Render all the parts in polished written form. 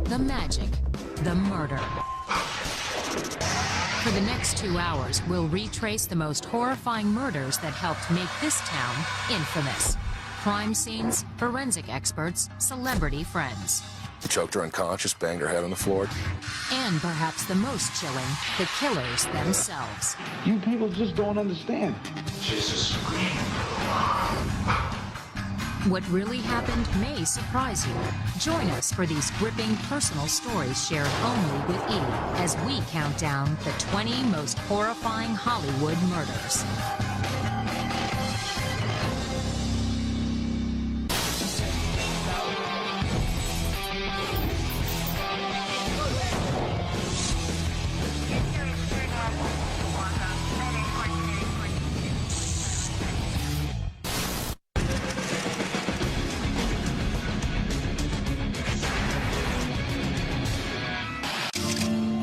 the magic, the murder. For the next 2 hours, we'll retrace the most horrifying murders that helped make this town infamous. Crime scenes, forensic experts, celebrity friends. Choked her unconscious, banged her head on the floor. And perhaps the most chilling, the killers themselves. You people just don't understand. Jesus. What really happened may surprise you. Join us for these gripping personal stories shared only with E as we count down the 20 most horrifying Hollywood murders.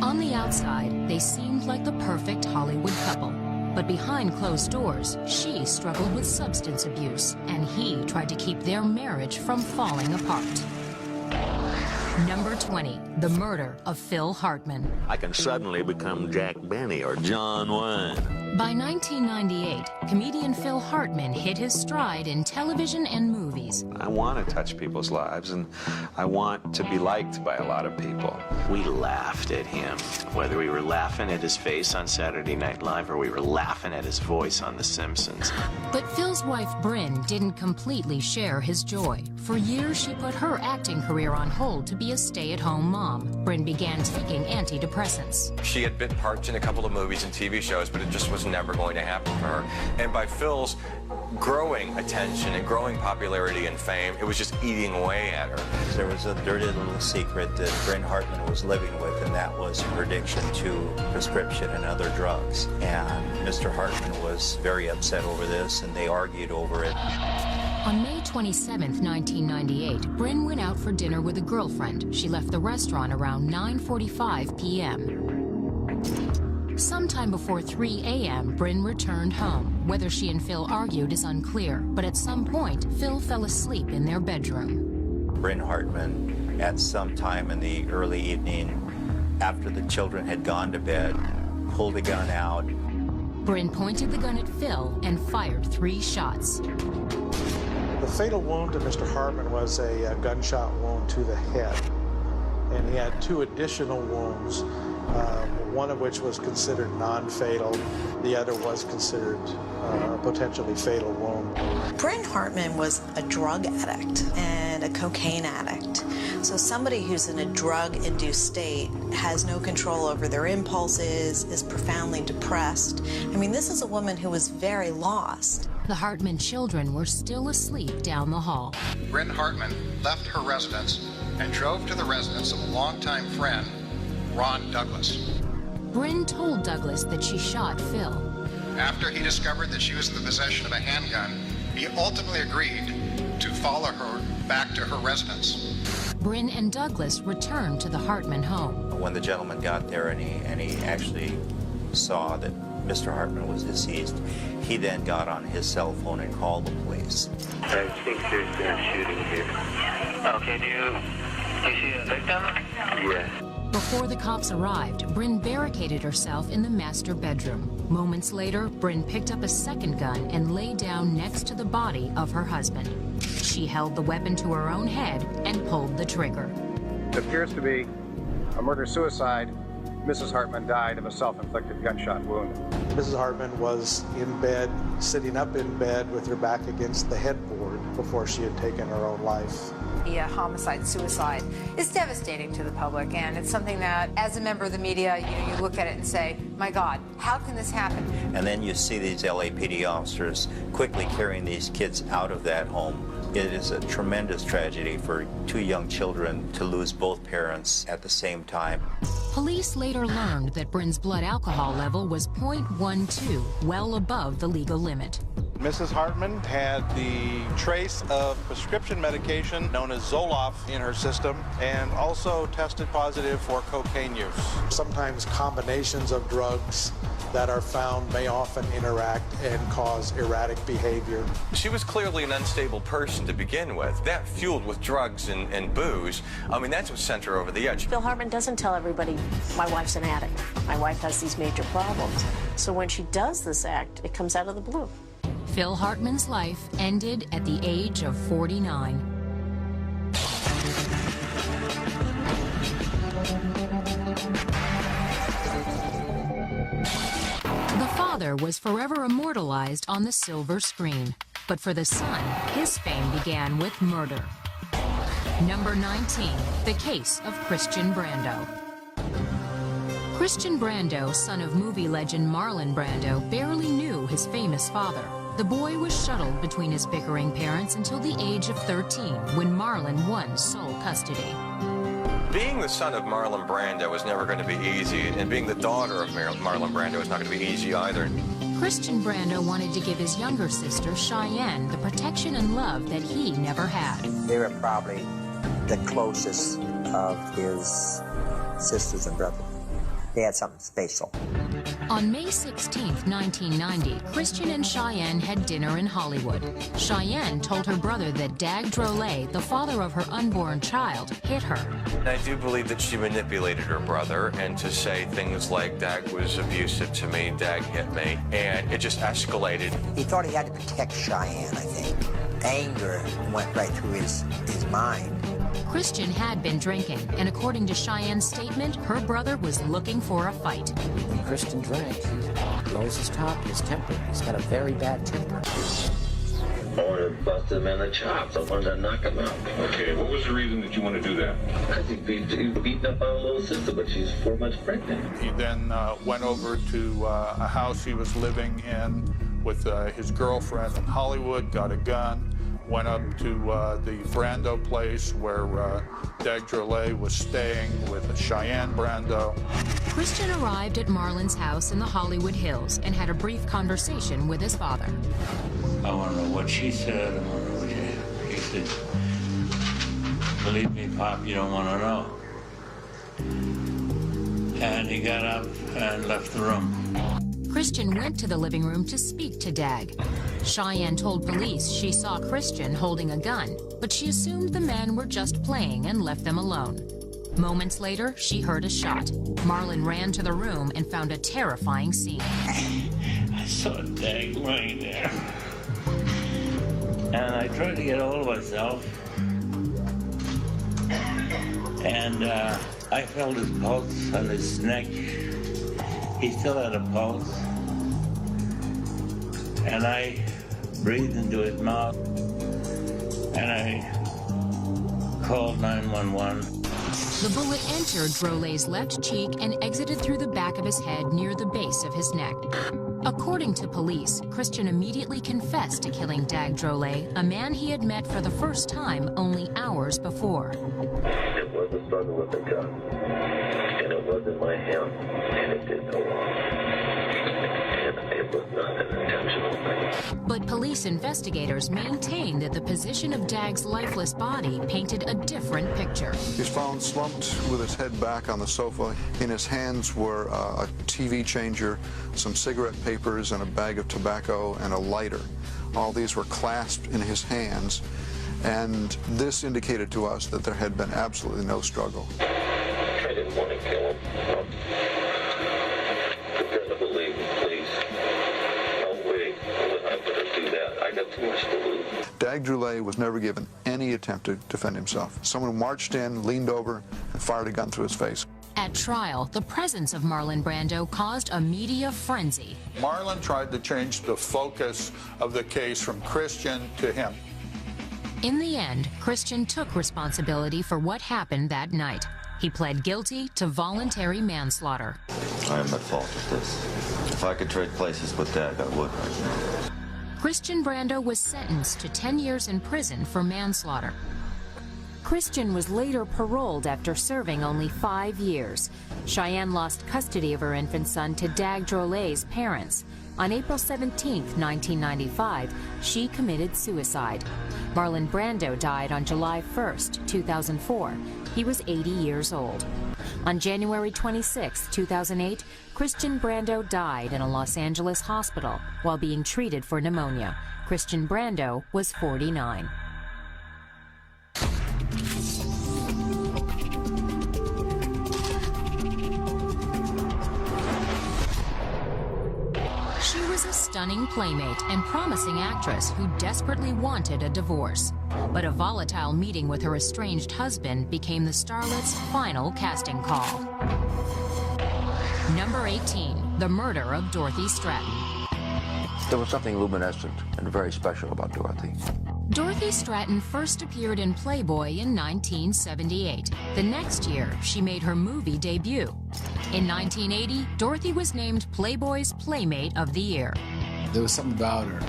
On the outside, they seemed like the perfect Hollywood couple. But behind closed doors, she struggled with substance abuse, and he tried to keep their marriage from falling apart. Number 20, the murder of Phil Hartman. I can suddenly become Jack Benny or John Wayne. By 1998, comedian Phil Hartman hit his stride in television and movies. I want to touch people's lives, and I want to be liked by a lot of people. We laughed at him, whether we were laughing at his face on Saturday Night Live or we were laughing at his voice on The Simpsons. But Phil's wife, Bryn, didn't completely share his joy. For years, she put her acting career on hold to be a stay-at-home mom. Bryn began taking antidepressants. She had bit parts in a couple of movies and TV shows, but it just was never going to happen for her. And by Phil's growing attention and growing popularity and fame, it was just eating away at her. There was a dirty little secret that Bryn Hartman was living with, and that was her addiction to prescription and other drugs. And Mr. Hartman was very upset over this, and they argued over it. On May 27, 1998, Bryn went out for dinner with a girlfriend. She left the restaurant around 9:45 p.m. Sometime before 3 a.m., Bryn returned home. Whether she and Phil argued is unclear, but at some point, Phil fell asleep in their bedroom. Bryn Hartman, at some time in the early evening, after the children had gone to bed, pulled a gun out. Bryn pointed the gun at Phil and fired 3 shots. The fatal wound to Mr. Hartman was a gunshot wound to the head, and he had 2 additional wounds, one of which was considered non-fatal. The other was considered a potentially fatal wound. Bryn Hartman was a drug addict and a cocaine addict. So somebody who's in a drug-induced state has no control over their impulses, is profoundly depressed. I mean, this is a woman who was very lost. The Hartman children were still asleep down the hall. Bryn Hartman left her residence and drove to the residence of a longtime friend, Ron Douglas. Bryn told Douglas that she shot Phil. After he discovered that she was in the possession of a handgun, he ultimately agreed to follow her back to her residence. Bryn and Douglas returned to the Hartman home. When the gentleman got there and he actually saw that Mr. Hartman was deceased, he then got on his cell phone and called the police. I think there's been a shooting here. Okay, do you see a victim? Yeah. Before the cops arrived, Bryn barricaded herself in the master bedroom. Moments later, Bryn picked up a second gun and lay down next to the body of her husband. She held the weapon to her own head and pulled the trigger. It appears to be a murder-suicide. Mrs. Hartman died of a self-inflicted gunshot wound. Mrs. Hartman was in bed, sitting up in bed with her back against the headboard before she had taken her own life. The homicide-suicide is devastating to the public, and it's something that, as a member of the media, you look at it and say, my God, how can this happen? And then you see these LAPD officers quickly carrying these kids out of that home. It is a tremendous tragedy for 2 young children to lose both parents at the same time. Police later learned that Bryn's blood alcohol level was 0.12, well above the legal limit. Mrs. Hartman had the trace of prescription medication known as Zoloft in her system and also tested positive for cocaine use. Sometimes combinations of drugs that are found may often interact and cause erratic behavior. She was clearly an unstable person to begin with. That fueled with drugs and booze, I mean, that's what sent her over the edge. Phil Hartman doesn't tell everybody, my wife's an addict. My wife has these major problems. So when she does this act, it comes out of the blue. Phil Hartman's life ended at the age of 49. The father was forever immortalized on the silver screen. But for the son, his fame began with murder. Number 19, the case of Christian Brando. Christian Brando, son of movie legend Marlon Brando, barely knew his famous father. The boy was shuttled between his bickering parents until the age of 13, when Marlon won sole custody. Being the son of Marlon Brando was never going to be easy, and being the daughter of Marlon Brando was not going to be easy either. Christian Brando wanted to give his younger sister, Cheyenne, the protection and love that he never had. They were probably the closest of his sisters and brothers. They had something special. On May 16, 1990, Christian and Cheyenne had dinner in Hollywood. Cheyenne told her brother that Dag Drolet, the father of her unborn child, hit her. I do believe that she manipulated her brother, and to say things like, Dag was abusive to me, Dag hit me, and it just escalated. He thought he had to protect Cheyenne, I think. Anger went right through his mind. Christian had been drinking, and according to Cheyenne's statement, her brother was looking for a fight. When Christian drank, he blows his top, his temper. He's got a very bad temper. I wanted to bust him in the chops. I wanted to knock him out. Okay, what was the reason that you wanted to do that? Because he beat up our little sister, but she's 4 months pregnant. He then went over to a house he was living in with his girlfriend in Hollywood, got a gun, went up to the Brando place where Dag Drolet was staying with Cheyenne Brando. Christian arrived at Marlon's house in the Hollywood Hills and had a brief conversation with his father. I want to know what she said. I want to know what he said. Believe me, Pop, you don't want to know. And he got up and left the room. Christian went to the living room to speak to Dag. Cheyenne told police she saw Christian holding a gun, but she assumed the men were just playing and left them alone. Moments later, she heard a shot. Marlon ran to the room and found a terrifying scene. I saw Dag lying there. And I tried to get hold of myself. And I felt his pulse on his neck. He still had a pulse. And I breathed into his mouth. And I called 911. The bullet entered Drolet's left cheek and exited through the back of his head near the base of his neck. According to police, Christian immediately confessed to killing Dag Drolet, a man he had met for the first time only hours before. It was a struggle with a gun, and it was in my hand, and it did no wrong. And it was not an intentional thing. But police investigators maintain that the position of Dag's lifeless body painted a different picture. He's found slumped with his head back on the sofa. In his hands were a TV changer, some cigarette papers, and a bag of tobacco and a lighter. All these were clasped in his hands, and this indicated to us that there had been absolutely no struggle. I didn't want to kill him. Prepare to believe me, please. No way would I better do that. I got too much to lose. Dag Drolet was never given any attempt to defend himself. Someone marched in, leaned over, and fired a gun through his face. At trial, the presence of Marlon Brando caused a media frenzy. Marlon tried to change the focus of the case from Christian to him. In the end, Christian took responsibility for what happened that night. He pled guilty to voluntary manslaughter. I am at fault with this. If I could trade places with Dag, I would right now. Christian Brando was sentenced to 10 years in prison for manslaughter. Christian was later paroled after serving only 5 years. Cheyenne lost custody of her infant son to Dag Drolet's parents. On April 17, 1995, she committed suicide. Marlon Brando died on July 1, 2004. He was 80 years old. On January 26, 2008, Christian Brando died in a Los Angeles hospital while being treated for pneumonia. Christian Brando was 49. She was a stunning playmate and promising actress who desperately wanted a divorce. But a volatile meeting with her estranged husband became the starlet's final casting call. Number 18, the murder of Dorothy Stratton. There was something luminescent and very special about Dorothy. Dorothy Stratton first appeared in Playboy in 1978. The next year, she made her movie debut. In 1980, Dorothy was named Playboy's Playmate of the Year. There was something about her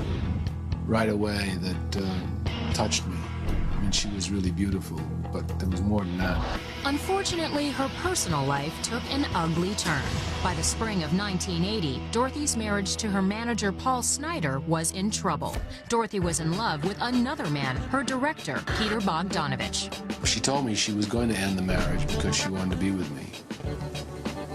right away that touched me. I mean, she was really beautiful, but there was more than that. Unfortunately, her personal life took an ugly turn. By the spring of 1980, Dorothy's marriage to her manager, Paul Snider, was in trouble. Dorothy was in love with another man, her director, Peter Bogdanovich. She told me she was going to end the marriage because she wanted to be with me.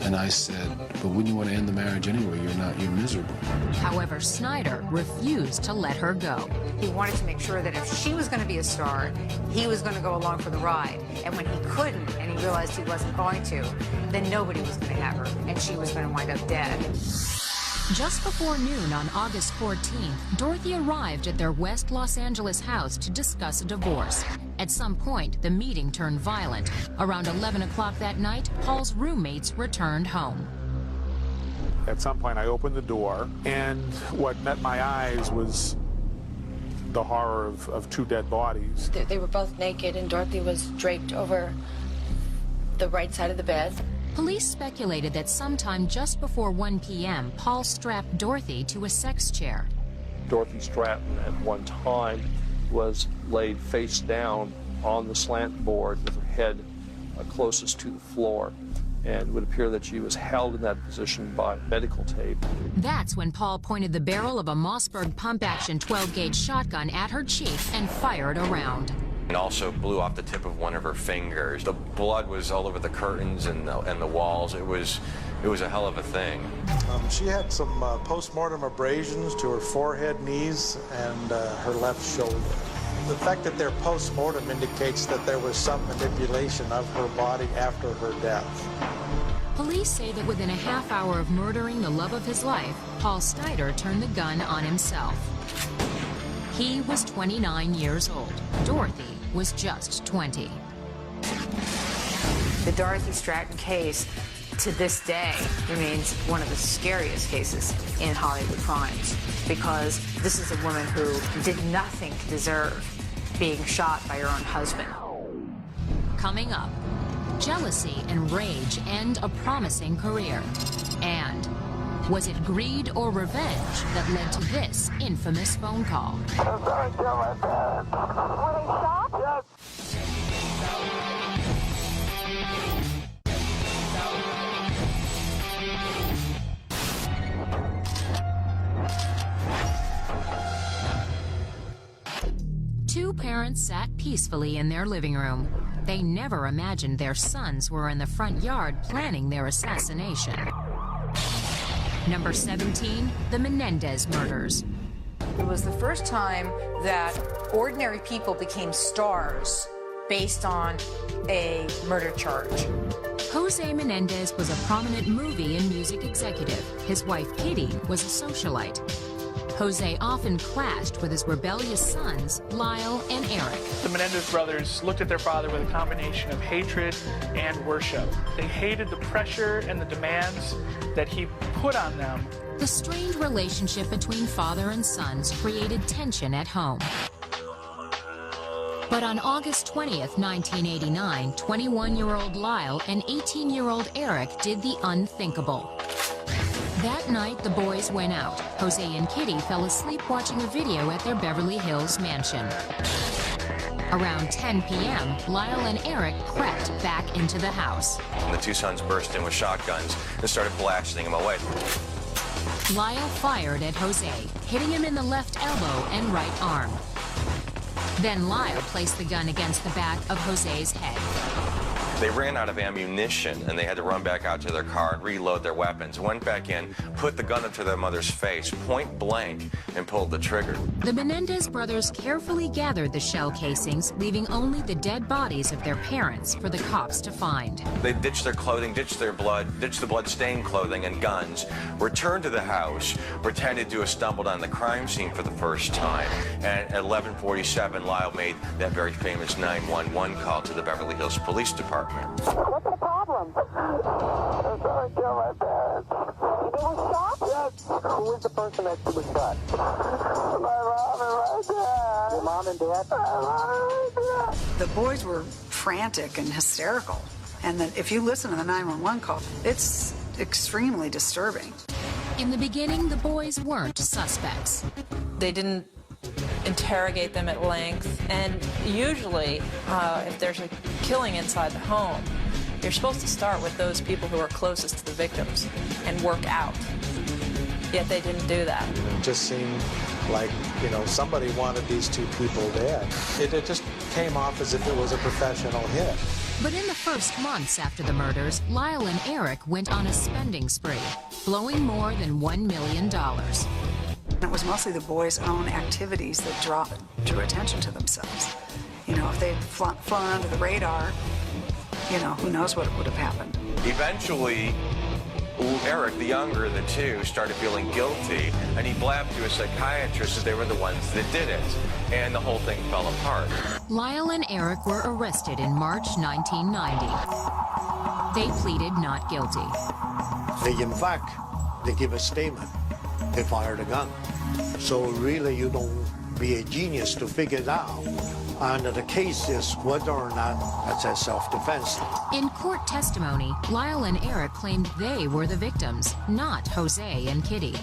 And I said, but wouldn't you want to end the marriage anyway? You're miserable. However, Snider refused to let her go. He wanted to make sure that if she was going to be a star, he was going to go along for the ride. And when he couldn't, and he realized he wasn't going to, then nobody was going to have her, and she was going to wind up dead. Just before noon on August 14th, Dorothy arrived at their West Los Angeles house to discuss a divorce. At some point, the meeting turned violent. Around 11 o'clock that night, Paul's roommates returned home. At some point, I opened the door, and what met my eyes was the horror of two dead bodies. They were both naked, and Dorothy was draped over the right side of the bed. Police speculated that sometime just before 1 p.m., Paul strapped Dorothy to a sex chair. Dorothy Stratton at one time was laid face down on the slant board with her head closest to the floor, and it would appear that she was held in that position by medical tape. That's when Paul pointed the barrel of a Mossberg pump-action 12-gauge shotgun at her cheek and fired a round. And also blew off the tip of one of her fingers. The blood was all over the curtains and the walls. It was a hell of a thing. She had some post-mortem abrasions to her forehead, knees, and her left shoulder. The fact that they're post-mortem indicates that there was some manipulation of her body after her death. Police say that within a half hour of murdering the love of his life, Paul Snider turned the gun on himself. He was 29 years old. Dorothy was just 20. The Dorothy Stratton case, to this day, remains one of the scariest cases in Hollywood crimes, because this is a woman who did nothing to deserve being shot by her own husband. Coming up, jealousy and rage end a promising career. And was it greed or revenge that led to this infamous phone call? I'm sorry, tell my parents. Were they shot? Yes. Two parents sat peacefully in their living room. They never imagined their sons were in the front yard planning their assassination. Number 17, the Menendez murders. It was the first time that ordinary people became stars based on a murder charge. Jose Menendez was a prominent movie and music executive. His wife, Kitty, was a socialite. Jose often clashed with his rebellious sons, Lyle and Eric. The Menendez brothers looked at their father with a combination of hatred and worship. They hated the pressure and the demands that he put on them. The strained relationship between father and sons created tension at home. But on August 20th, 1989, 21-year-old Lyle and 18-year-old Eric did the unthinkable. That night, the boys went out. Jose and Kitty fell asleep watching a video at their Beverly Hills mansion. Around 10 p.m., Lyle and Eric crept back into the house. And the two sons burst in with shotguns and started blasting him away. Lyle fired at Jose, hitting him in the left elbow and right arm. Then Lyle placed the gun against the back of Jose's head. They ran out of ammunition, and they had to run back out to their car and reload their weapons. Went back in, put the gun into their mother's face, point blank, and pulled the trigger. The Menendez brothers carefully gathered the shell casings, leaving only the dead bodies of their parents for the cops to find. They ditched their clothing, ditched their blood, ditched the blood-stained clothing and guns, returned to the house, pretended to have stumbled on the crime scene for the first time. And at 11:47, Lyle made that very famous 911 call to the Beverly Hills Police Department. What's the problem? I'm trying to kill my parents. They were shot? Yes. Who is the person that was shot? My mom and my dad. Your mom and dad? My mom and dad. The boys were frantic and hysterical. And then if you listen to the 911 call, it's extremely disturbing. In the beginning, the boys weren't suspects. They didn't interrogate them at length, and usually if there's a killing inside the home, you're supposed to start with those people who are closest to the victims and work out. Yet they didn't do that. It just seemed like, somebody wanted these two people dead. It just came off as if it was a professional hit. But in the first months after the murders, Lyle and Eric went on a spending spree, blowing more than $1 million. It was mostly the boys' own activities that drew attention to themselves. If they'd flown under the radar, who knows what would have happened. Eventually, Eric, the younger of the two, started feeling guilty, and he blabbed to a psychiatrist that they were the ones that did it, and the whole thing fell apart. Lyle and Eric were arrested in March 1990. They pleaded not guilty. In fact, they give a statement. They fired a gun. So really, you don't be a genius to figure it out. And the case is whether or not that's a self-defense. In court testimony, Lyle and Eric claimed they were the victims, not Jose and Kitty.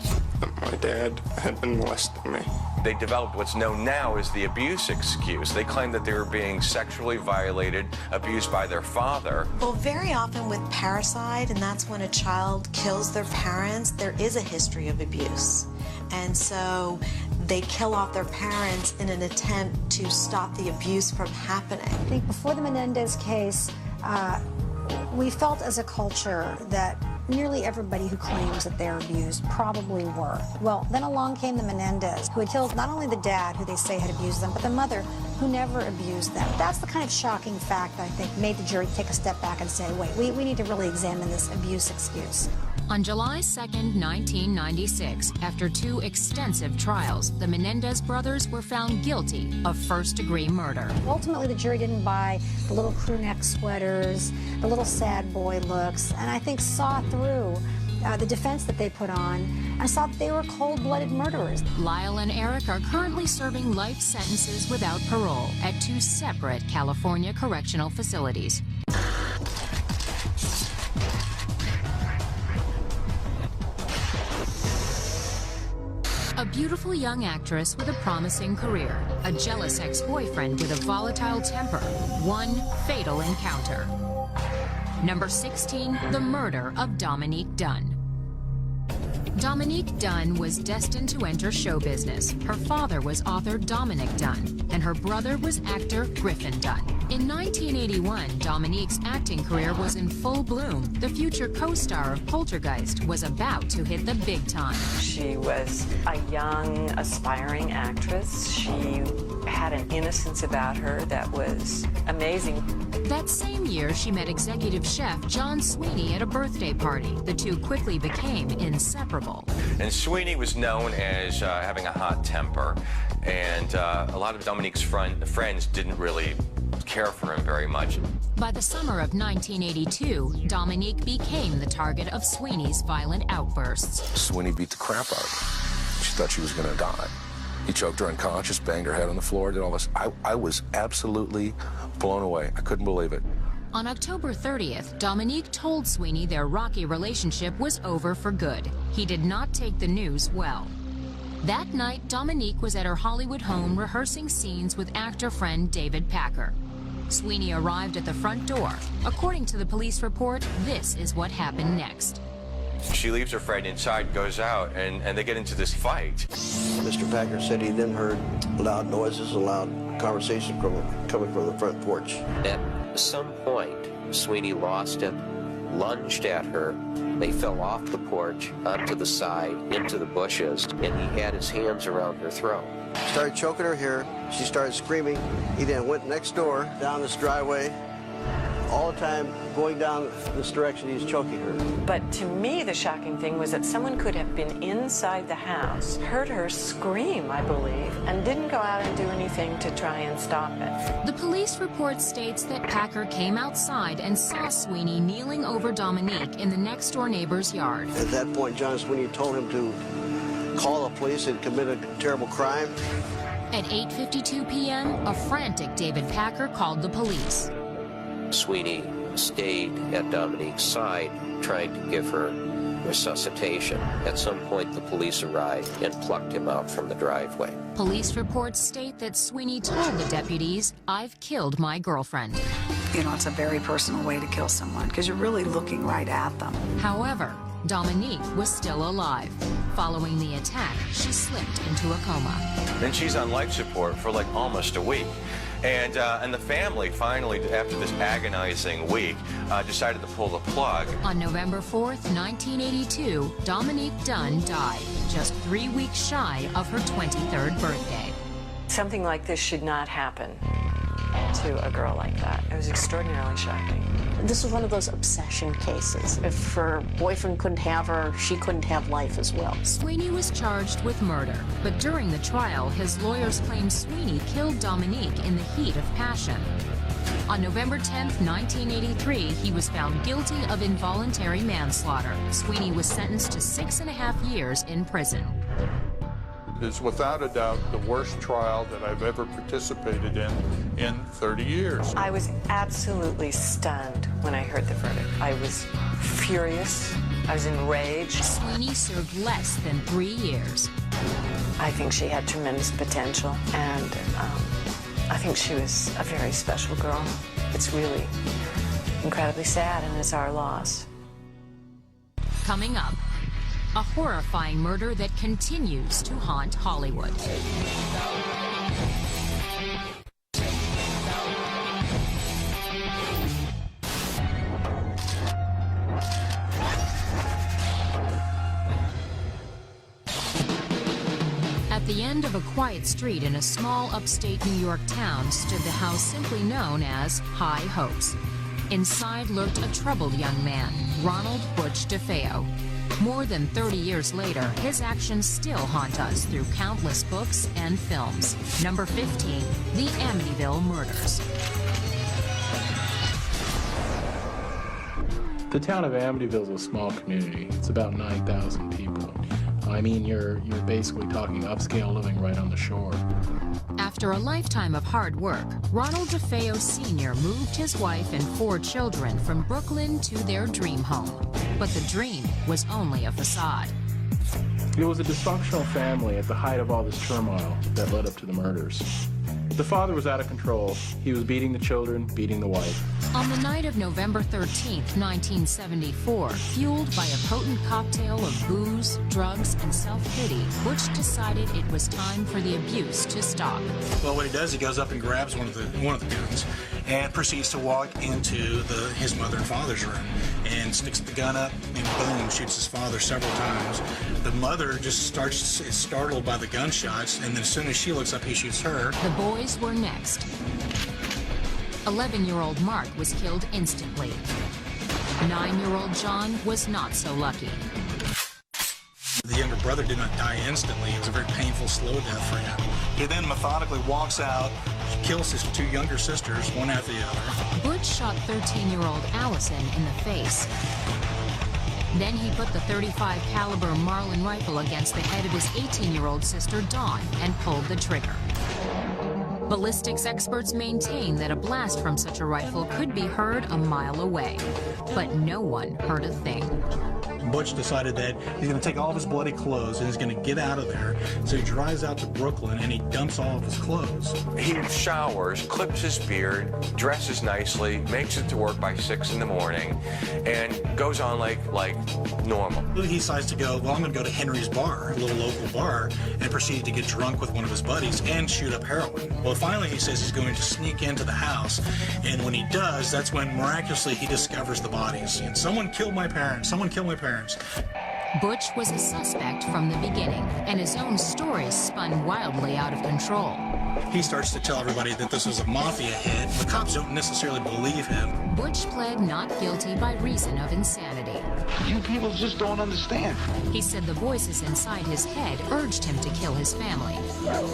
My dad had been molesting me. They developed what's known now as the abuse excuse. They claimed that they were being sexually violated, abused by their father. Well, very often with parricide, and that's when a child kills their parents, there is a history of abuse. And so they kill off their parents in an attempt to stop the abuse from happening. I think before the Menendez case, we felt as a culture that nearly everybody who claims that they're abused probably were. Well, then along came the Menendez, who had killed not only the dad, who they say had abused them, but the mother, who never abused them. That's the kind of shocking fact, I think, made the jury take a step back and say, wait, we need to really examine this abuse excuse. On July 2nd, 1996, after 2 extensive trials, the Menendez brothers were found guilty of first-degree murder. Ultimately, the jury didn't buy the little crew neck sweaters, the little sad boy looks, and I think saw through the defense that they put on and saw that they were cold-blooded murderers. Lyle and Eric are currently serving life sentences without parole at 2 separate California correctional facilities. A beautiful young actress with a promising career, a jealous ex-boyfriend with a volatile temper, one fatal encounter. Number 16, the murder of Dominique Dunn. Dominique Dunn was destined to enter show business. Her father was author Dominic Dunn, and her brother was actor Griffin Dunn. In 1981, Dominique's acting career was in full bloom. The future co-star of Poltergeist was about to hit the big time. She was a young, aspiring actress. She had an innocence about her that was amazing. That same year, she met executive chef John Sweeney at a birthday party. The two quickly became inseparable. And Sweeney was known as having a hot temper, and a lot of Dominique's friends didn't really care for him very much. By the summer of 1982, Dominique became the target of Sweeney's violent outbursts. Sweeney beat the crap out of her. She thought she was going to die. He choked her unconscious, banged her head on the floor, did all this. I was absolutely blown away. I couldn't believe it. On October 30th, Dominique told Sweeney their rocky relationship was over for good. He did not take the news well. That night, Dominique was at her Hollywood home rehearsing scenes with actor friend David Packer. Sweeney arrived at the front door. According to the police report, this is what happened next. She leaves her friend inside, goes out, and they get into this fight. Mr. Packer said he then heard loud noises and loud conversation coming from the front porch. At some point, Sweeney lost it, lunged at her. They fell off the porch, onto the side, into the bushes, and he had his hands around her throat. Started choking her here. She started screaming. He then went next door, down this driveway. All the time going down this direction, he's choking her. But to me, the shocking thing was that someone could have been inside the house, heard her scream, I believe, and didn't go out and do anything to try and stop it. The police report states that Packer came outside and saw Sweeney kneeling over Dominique in the next-door neighbor's yard. At that point, John Sweeney told him to call the police and commit a terrible crime. At 8:52 p.m., a frantic David Packer called the police. Sweeney stayed at Dominique's side, trying to give her resuscitation. At some point, the police arrived and plucked him out from the driveway. Police reports state that Sweeney told the deputies, "I've killed my girlfriend." You know, it's a very personal way to kill someone because you're really looking right at them. However, Dominique was still alive. Following the attack, she slipped into a coma. Then she's on life support for like almost a week. And the family finally, after this agonizing week, decided to pull the plug. On November 4th, 1982, Dominique Dunn died, just 3 weeks shy of her 23rd birthday. Something like this should not happen to a girl like that. It was extraordinarily shocking. This was one of those obsession cases. If her boyfriend couldn't have her, she couldn't have life as well. Sweeney was charged with murder, but during the trial, his lawyers claimed Sweeney killed Dominique in the heat of passion. On November 10th, 1983, he was found guilty of involuntary manslaughter. Sweeney was sentenced to 6.5 years in prison. It is without a doubt the worst trial that I've ever participated in 30 years. I was absolutely stunned when I heard the verdict. I was furious. I was enraged. Sweeney served less than 3 years. I think she had tremendous potential, and I think she was a very special girl. It's really incredibly sad, and it's our loss. Coming up, a horrifying murder that continues to haunt Hollywood. At the end of a quiet street in a small upstate New York town stood the house simply known as High Hopes. Inside lurked a troubled young man, Ronald Butch DeFeo. More than 30 years later, his actions still haunt us through countless books and films. Number 15, The Amityville Murders. The town of Amityville is a small community. It's about 9,000 people. I mean, you're basically talking upscale living right on the shore. After a lifetime of hard work, Ronald DeFeo Sr. moved his wife and 4 children from Brooklyn to their dream home. But the dream was only a facade. It was a dysfunctional family at the height of all this turmoil that led up to the murders. The father was out of control. He was beating the children, beating the wife. On the night of November 13th, 1974, fueled by a potent cocktail of booze, drugs, and self-pity, Butch decided it was time for the abuse to stop. Well, what he does, he goes up and grabs one of the guns and proceeds to walk into his mother and father's room and sticks the gun up and boom, shoots his father several times. The mother just is startled by the gunshots, and then as soon as she looks up, he shoots her. The boys were next. 11-year-old Mark was killed instantly. 9-year-old John was not so lucky. The younger brother did not die instantly. It was a very painful, slow death for him. He then methodically walks out, kills his 2 younger sisters, one after the other. Butch shot 13-year-old Allison in the face. Then he put the .35 caliber Marlin rifle against the head of his 18-year-old sister Dawn and pulled the trigger. Ballistics experts maintain that a blast from such a rifle could be heard a mile away, but no one heard a thing. Butch decided that he's going to take all of his bloody clothes and he's going to get out of there. So he drives out to Brooklyn and he dumps all of his clothes. He showers, clips his beard, dresses nicely, makes it to work by 6 in the morning, and goes on like normal. He decides to go, well, I'm going to go to Henry's bar, a little local bar, and proceed to get drunk with one of his buddies and shoot up heroin. Well, finally he says he's going to sneak into the house, and when he does, that's when miraculously he discovers the bodies. And someone killed my parents. Someone killed my parents. Butch was a suspect from the beginning, and his own stories spun wildly out of control. He starts to tell everybody that this was a mafia hit. The cops don't necessarily believe him. Butch pled not guilty by reason of insanity. You people just don't understand. He said the voices inside his head urged him to kill his family.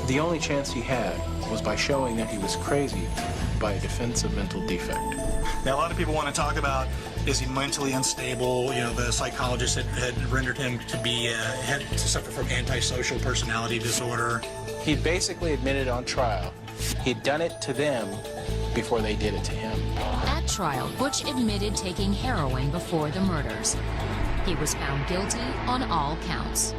The only chance he had was by showing that he was crazy by a defensive mental defect. Now, a lot of people want to talk about, is he mentally unstable? You know, the psychologist had rendered him to be, had to suffer from antisocial personality disorder. He basically admitted on trial he'd done it to them before they did it to him. At trial, Butch admitted taking heroin before the murders. He was found guilty on all counts.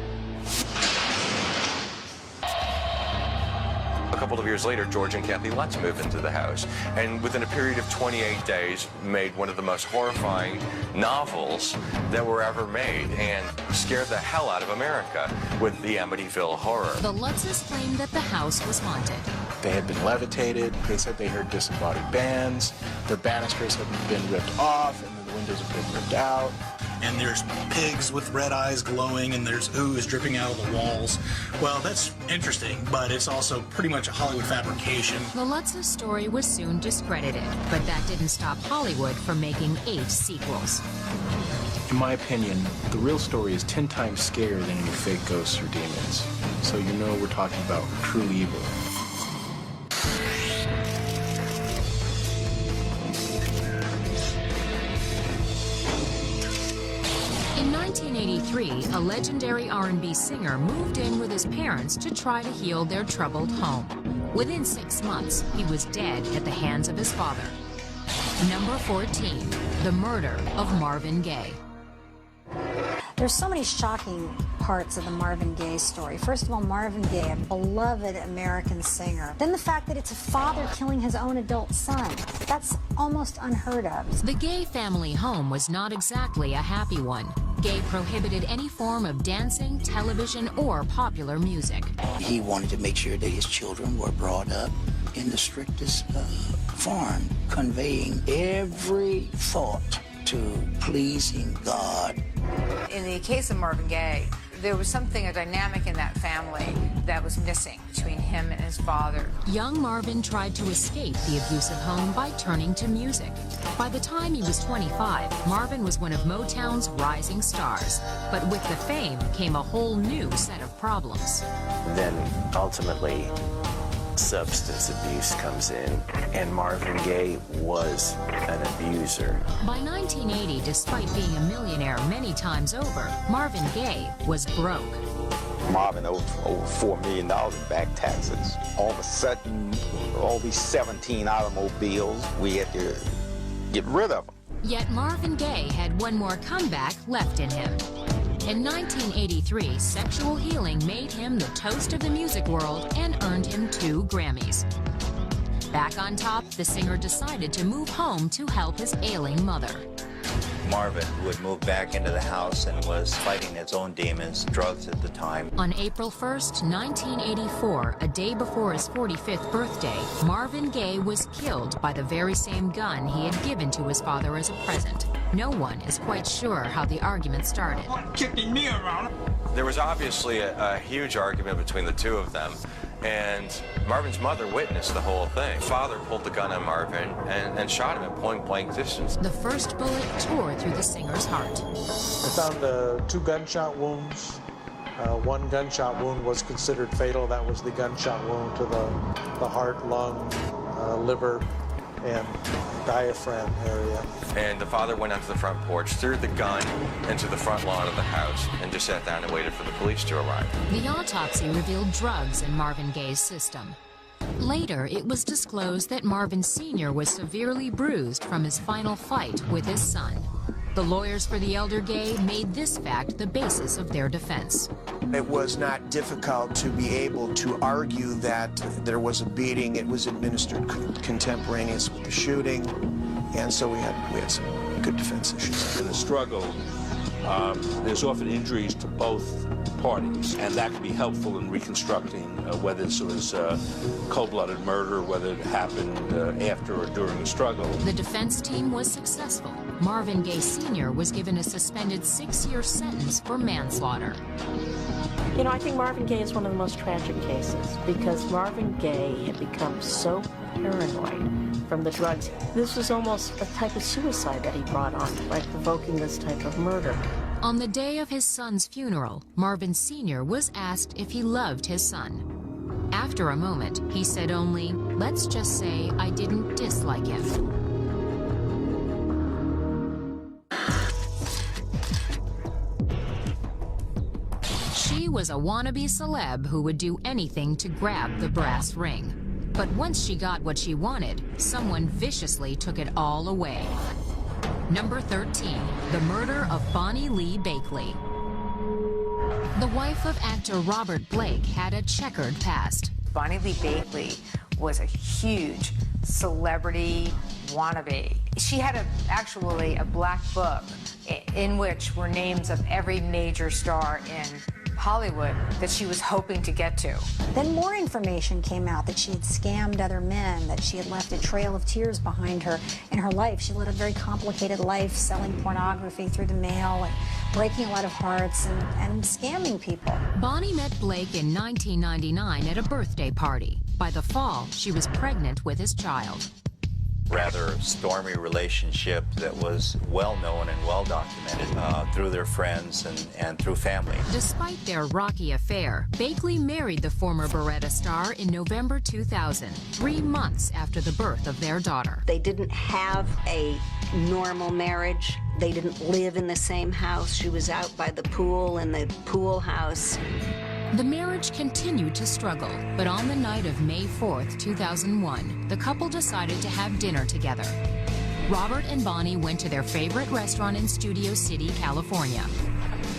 A couple of years later, George and Kathy Lutz moved into the house, and within a period of 28 days, made one of the most horrifying novels that were ever made, and scared the hell out of America with the Amityville Horror. The Lutzes claimed that the house was haunted. They had been levitated. They said they heard disembodied bands. Their banisters had been ripped off, and then the windows had been ripped out. And there's pigs with red eyes glowing, and there's ooze dripping out of the walls. Well, that's interesting, but it's also pretty much a Hollywood fabrication. The Lutzes' story was soon discredited, but that didn't stop Hollywood from making 8 sequels. In my opinion, the real story is 10 times scarier than any fake ghosts or demons. So you know we're talking about true evil. In 1983, a legendary R&B singer moved in with his parents to try to heal their troubled home. Within 6 months, he was dead at the hands of his father. Number 14, the murder of Marvin Gaye. There's so many shocking parts of the Marvin Gaye story. First of all, Marvin Gaye, a beloved American singer. Then the fact that it's a father killing his own adult son. That's almost unheard of. The Gaye family home was not exactly a happy one. Gaye prohibited any form of dancing, television, or popular music. He wanted to make sure that his children were brought up in the strictest form, conveying every thought to pleasing God. In the case of Marvin Gaye, there was something, a dynamic in that family that was missing between him and his father. Young Marvin tried to escape the abusive home by turning to music. By the time he was 25, Marvin was one of Motown's rising stars. But with the fame came a whole new set of problems. Then ultimately, substance abuse comes in, and Marvin Gaye was an abuser. By 1980, despite being a millionaire many times over, Marvin Gaye was broke. Marvin owed over $4 million in back taxes. All of a sudden, all these 17 automobiles, we had to get rid of them. Yet Marvin Gaye had one more comeback left in him. In 1983, sexual healing made him the toast of the music world and earned him 2 Grammys. Back on top, the singer decided to move home to help his ailing mother. Marvin, who had moved back into the house and was fighting his own demons, drugs at the time. On April 1st, 1984, a day before his 45th birthday, Marvin Gaye was killed by the very same gun he had given to his father as a present. No one is quite sure how the argument started. There was obviously a huge argument between the two of them, and Marvin's mother witnessed the whole thing. Father pulled the gun on Marvin and shot him at point-blank distance. The first bullet tore through the singer's heart. They found 2 gunshot wounds. One gunshot wound was considered fatal. That was the gunshot wound to the heart, lung, liver, and diaphragm area. And the father went onto the front porch, threw the gun into the front lawn of the house, and just sat down and waited for the police to arrive. The autopsy revealed drugs in Marvin Gaye's system. Later, it was disclosed that Marvin Sr. was severely bruised from his final fight with his son. The lawyers for the elder Gay made this fact the basis of their defense. It was not difficult to be able to argue that there was a beating. It was administered contemporaneous with the shooting, and so we had some good defense issues. In the struggle, there's often injuries to both parties, and that can be helpful in reconstructing whether this was cold-blooded murder, whether it happened after or during the struggle. The defense team was successful. Marvin Gaye Sr. was given a suspended 6-year sentence for manslaughter. You know, I think Marvin Gaye is one of the most tragic cases because Marvin Gaye had become so paranoid from the drugs. This was almost a type of suicide that he brought on by provoking this type of murder. On the day of his son's funeral, Marvin Sr. was asked if he loved his son. After a moment, he said only, "Let's just say I didn't dislike him." She was a wannabe celeb who would do anything to grab the brass ring. But once she got what she wanted, someone viciously took it all away. Number 13, the murder of Bonnie Lee Bakley. The wife of actor Robert Blake had a checkered past. Bonnie Lee Bakley was a huge celebrity wannabe. She had actually a black book in which were names of every major star in Hollywood that she was hoping to get to. Then more information came out that she had scammed other men, that she had left a trail of tears behind her in her life. She led a very complicated life, selling pornography through the mail and breaking a lot of hearts and scamming people. Bonnie met Blake in 1999 at a birthday party. By the fall, she was pregnant with his child. Rather stormy relationship that was well known and well documented through their friends and through family. Despite their rocky affair, Bakley married the former Beretta star in November 2000, 3 months after the birth of their daughter. They didn't have a normal marriage. They didn't live in the same house. She was out by the pool in the pool house. The marriage continued to struggle, but on the night of May 4th, 2001, the couple decided to have dinner together. Robert and Bonnie went to their favorite restaurant in Studio City, California.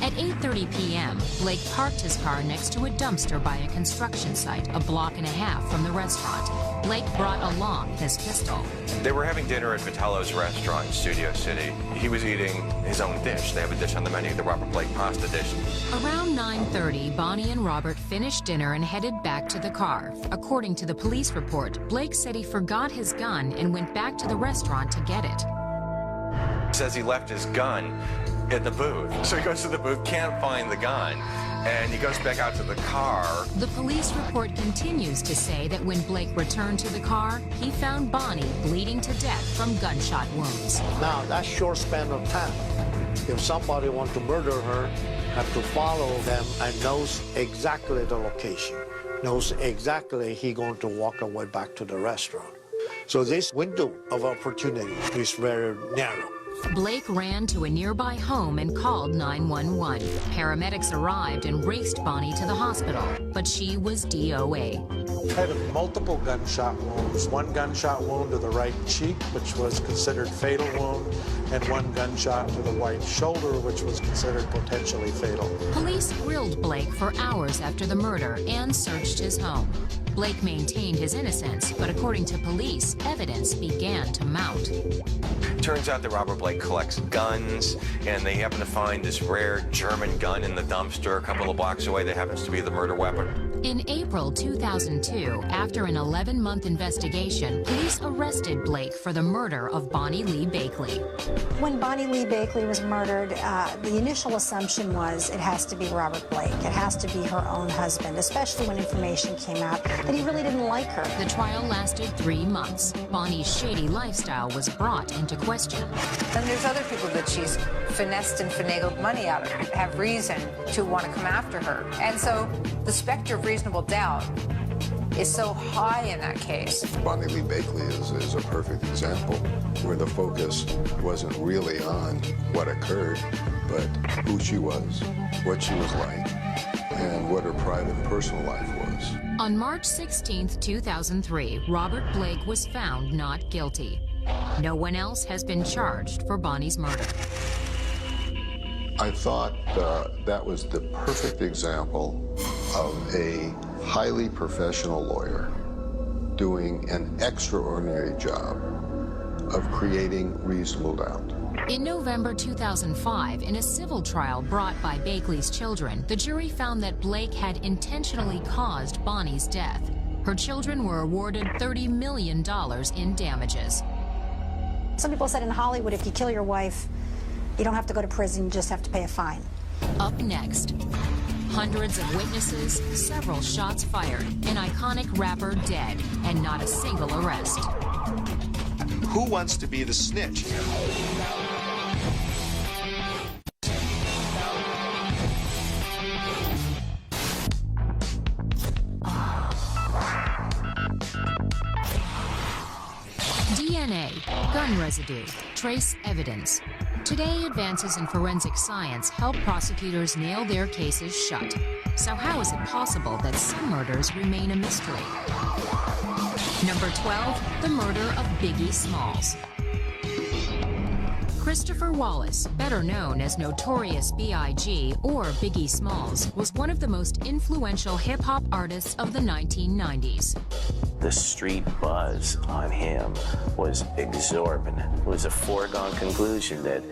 At 8:30 p.m., Blake parked his car next to a dumpster by a construction site a block and a half from the restaurant. Blake brought along his pistol. They were having dinner at Vitello's restaurant in Studio City. He was eating his own dish. They have a dish on the menu, the Robert Blake pasta dish. Around 9:30, Bonnie and Robert finished dinner and headed back to the car. According to the police report, Blake said he forgot his gun and went back to the restaurant to get it. He says he left his gun at the booth. So he goes to the booth, can't find the gun, and he goes back out to the car. The police report continues to say that when Blake returned to the car, he found Bonnie bleeding to death from gunshot wounds. Now, that short span of time, if somebody wants to murder her, have to follow them and knows exactly the location, knows exactly he's going to walk away back to the restaurant. So this window of opportunity is very narrow. Blake ran to a nearby home and called 911. Paramedics arrived and raced Bonnie to the hospital, but she was DOA. Had multiple gunshot wounds, one gunshot wound to the right cheek, which was considered fatal wound, and one gunshot to the right shoulder, which was considered potentially fatal. Police grilled Blake for hours after the murder and searched his home. Blake maintained his innocence, but according to police, evidence began to mount. Turns out that Robert Blake collects guns, and they happen to find this rare German gun in the dumpster a couple of blocks away that happens to be the murder weapon. In April 2002, after an 11-month investigation, police arrested Blake for the murder of Bonnie Lee Bakley. When Bonnie Lee Bakley was murdered, the initial assumption was it has to be Robert Blake. It has to be her own husband, especially when information came out that he really didn't like her. The trial lasted 3 months. Bonnie's shady lifestyle was brought into question. And there's other people that she's finessed and finagled money out of, have reason to want to come after her. And so the specter of reasonable doubt is so high in that case. Bonnie Lee Bakley is a perfect example where the focus wasn't really on what occurred, but who she was, what she was like. and what her private and personal life was. On March 16, 2003, Robert Blake was found not guilty. No one else has been charged for Bonnie's murder. I thought that was the perfect example of a highly professional lawyer doing an extraordinary job of creating reasonable doubt. In November 2005, in a civil trial brought by Bakley's children, the jury found that Blake had intentionally caused Bonnie's death. Her children were awarded $30 million in damages. Some people said in Hollywood, if you kill your wife, you don't have to go to prison, you just have to pay a fine. Up next, hundreds of witnesses, several shots fired, an iconic rapper dead, and not a single arrest. Who wants to be the snitch? DNA, gun residue, trace evidence. Today, advances in forensic science help prosecutors nail their cases shut. So how is it possible that some murders remain a mystery? Number 12, the murder of Biggie Smalls. Christopher Wallace, better known as Notorious B.I.G. or Biggie Smalls, was one of the most influential hip-hop artists of the 1990s. The street buzz on him was exorbitant. It was a foregone conclusion that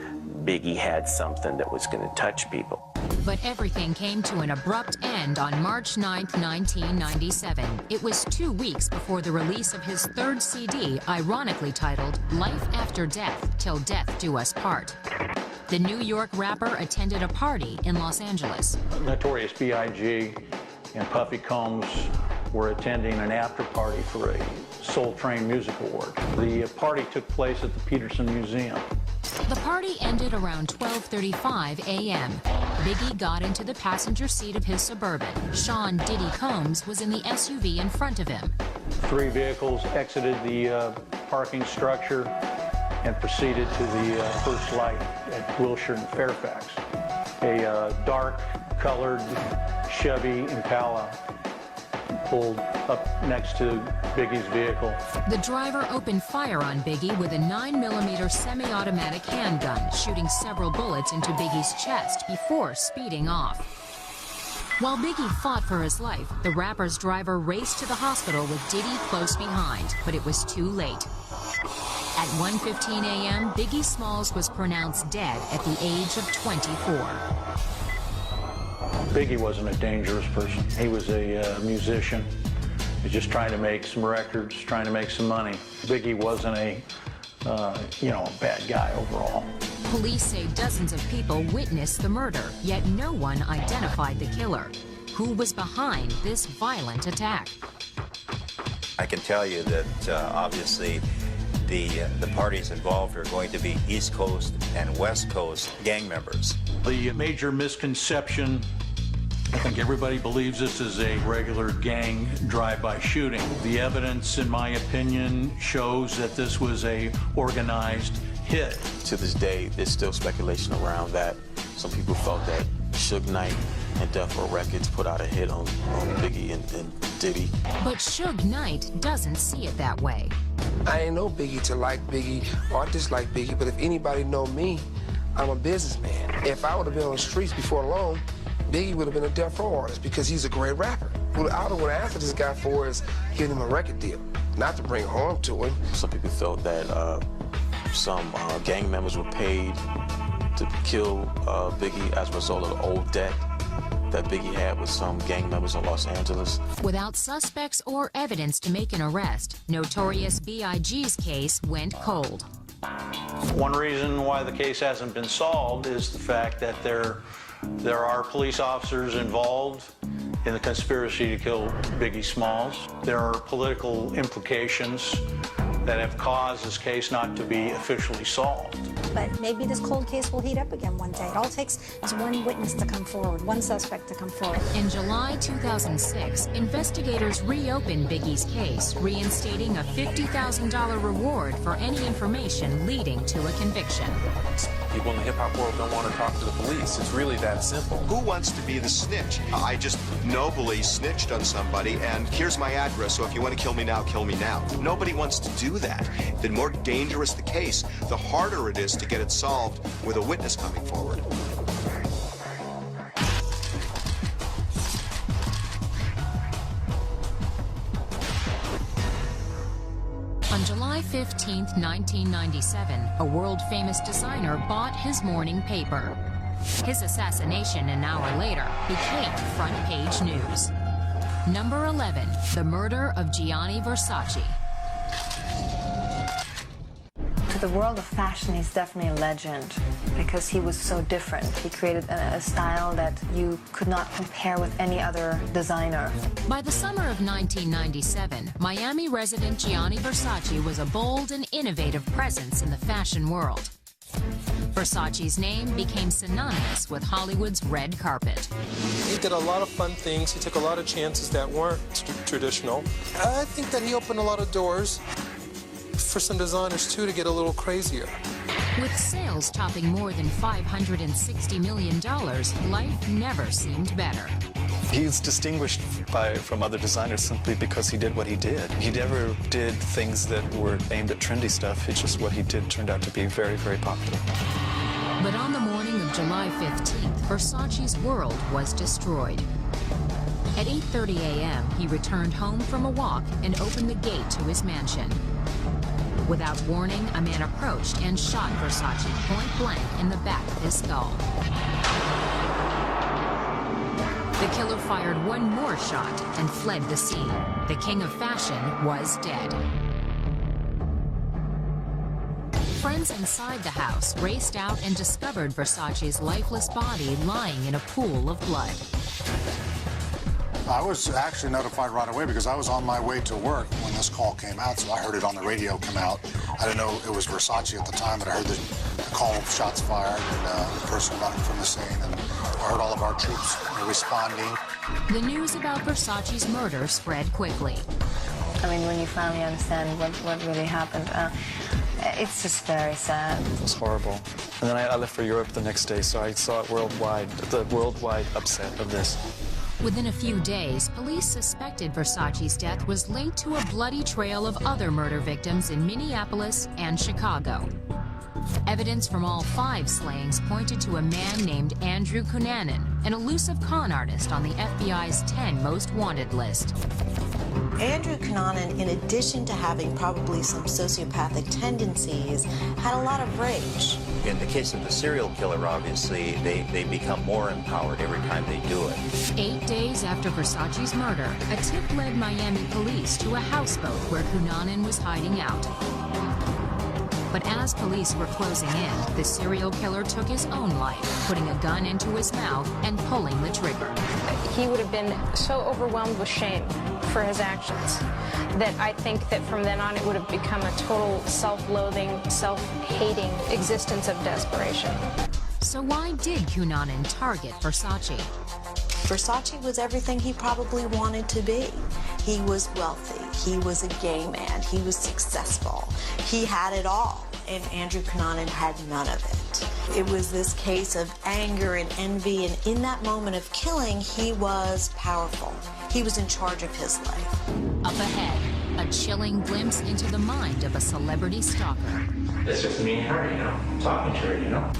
Biggie had something that was going to touch people. But everything came to an abrupt end on March 9, 1997. It was 2 weeks before the release of his third CD, ironically titled Life After Death, Till Death Do Us Part. The New York rapper attended a party in Los Angeles. Notorious B.I.G. and Puffy Combs were attending an after party for a Soul Train Music Award. The party took place at the Peterson Museum. The party ended around 12:35 a.m. Biggie got into the passenger seat of his Suburban. Sean Diddy Combs was in the SUV in front of him. 3 vehicles exited the parking structure and proceeded to the first light at Wilshire and Fairfax. A dark-colored Chevy Impala pulled up next to Biggie's vehicle. The driver opened fire on Biggie with a 9mm semi-automatic handgun, shooting several bullets into Biggie's chest before speeding off. While Biggie fought for his life, the rapper's driver raced to the hospital with Diddy close behind, but it was too late. At 1:15 a.m., Biggie Smalls was pronounced dead at the age of 24. Biggie wasn't a dangerous person. He was a musician. He was just trying to make some records, trying to make some money. Biggie wasn't a bad guy overall. Police say dozens of people witnessed the murder, yet no one identified the killer. Who was behind this violent attack? I can tell you that obviously the parties involved are going to be East Coast and West Coast gang members. The major misconception, I think everybody believes this is a regular gang drive-by shooting. The evidence, in my opinion, shows that this was a organized hit. To this day, there's still speculation around that. Some people felt that Suge Knight and Death Row Records put out a hit on Biggie and Diddy. But Suge Knight doesn't see it that way. I ain't know Biggie to like Biggie or dislike Biggie, but if anybody know me, I'm a businessman. If I would have been on the streets before long, Biggie would have been a Death Row artist because he's a great rapper. What I would have asked this guy for is giving him a record deal, not to bring harm to him. Some people felt that some gang members were paid to kill Biggie as a result of the old debt that Biggie had with some gang members in Los Angeles. Without suspects or evidence to make an arrest, Notorious B.I.G.'s case went cold. One reason why the case hasn't been solved is the fact that there are police officers involved in the conspiracy to kill Biggie Smalls. There are political implications that have caused this case not to be officially solved. But maybe this cold case will heat up again one day. It all takes is one witness to come forward, one suspect to come forward. In July 2006, investigators reopened Biggie's case, reinstating a $50,000 reward for any information leading to a conviction. People in the hip-hop world don't want to talk to the police. It's really that simple. Who wants to be the snitch? I just nobly snitched on somebody, and here's my address, so if you want to kill me now, kill me now. Nobody wants to do that. The more dangerous the case, the harder it is to get it solved with a witness coming forward. On July 15, 1997, a world-famous designer bought his morning paper. His assassination an hour later became front-page news. Number 11, the murder of Gianni Versace. To the world of fashion, he's definitely a legend because he was so different. He created a style that you could not compare with any other designer. By the summer of 1997, Miami resident Gianni Versace was a bold and innovative presence in the fashion world. Versace's name became synonymous with Hollywood's red carpet. He did a lot of fun things. He took a lot of chances that weren't traditional. I think that he opened a lot of doors for some designers, too, to get a little crazier. With sales topping more than $560 million, life never seemed better. He's distinguished from other designers simply because he did what he did. He never did things that were aimed at trendy stuff. It's just what he did turned out to be very, very popular. But on the morning of July 15th, Versace's world was destroyed. At 8:30 a.m., he returned home from a walk and opened the gate to his mansion. Without warning, a man approached and shot Versace point blank in the back of his skull. The killer fired one more shot and fled the scene. The king of fashion was dead. Friends inside the house raced out and discovered Versace's lifeless body lying in a pool of blood. I was actually notified right away because I was on my way to work when this call came out, so I heard it on the radio come out. I didn't know it was Versace at the time, but I heard the call of shots fired and the person running from the scene, and I heard all of our troops responding. The news about Versace's murder spread quickly. I mean, when you finally understand what really happened, it's just very sad. It was horrible. And then I left for Europe the next day, so I saw it worldwide, the worldwide upset of this. Within a few days, police suspected Versace's death was linked to a bloody trail of other murder victims in Minneapolis and Chicago. Evidence from all 5 slayings pointed to a man named Andrew Cunanan, an elusive con artist on the FBI's 10 most wanted list. Andrew Cunanan, in addition to having probably some sociopathic tendencies, had a lot of rage. In the case of the serial killer, obviously, they become more empowered every time they do it. 8 days after Versace's murder, a tip led Miami police to a houseboat where Cunanan was hiding out. But as police were closing in, the serial killer took his own life, putting a gun into his mouth and pulling the trigger. He would have been so overwhelmed with shame for his actions that I think that from then on it would have become a total self-loathing, self-hating existence of desperation. So why did Cunanan target Versace? Versace was everything he probably wanted to be. He was wealthy, he was a gay man, he was successful, he had it all, and Andrew Cunanan had none of it. It was this case of anger and envy, and in that moment of killing, he was powerful. He was in charge of his life. Up ahead, a chilling glimpse into the mind of a celebrity stalker. It's just me and her, you know, I'm talking to her, you know.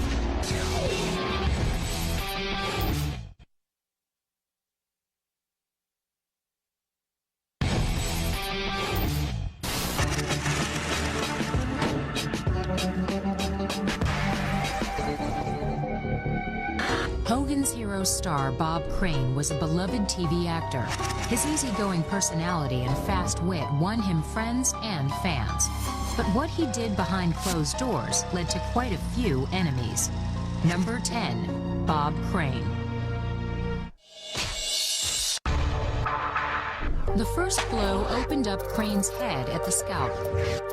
Hogan's Heroes star Bob Crane was a beloved TV actor. His easygoing personality and fast wit won him friends and fans. But what he did behind closed doors led to quite a few enemies. Number 10, Bob Crane. The first blow opened up Crane's head at the scalp.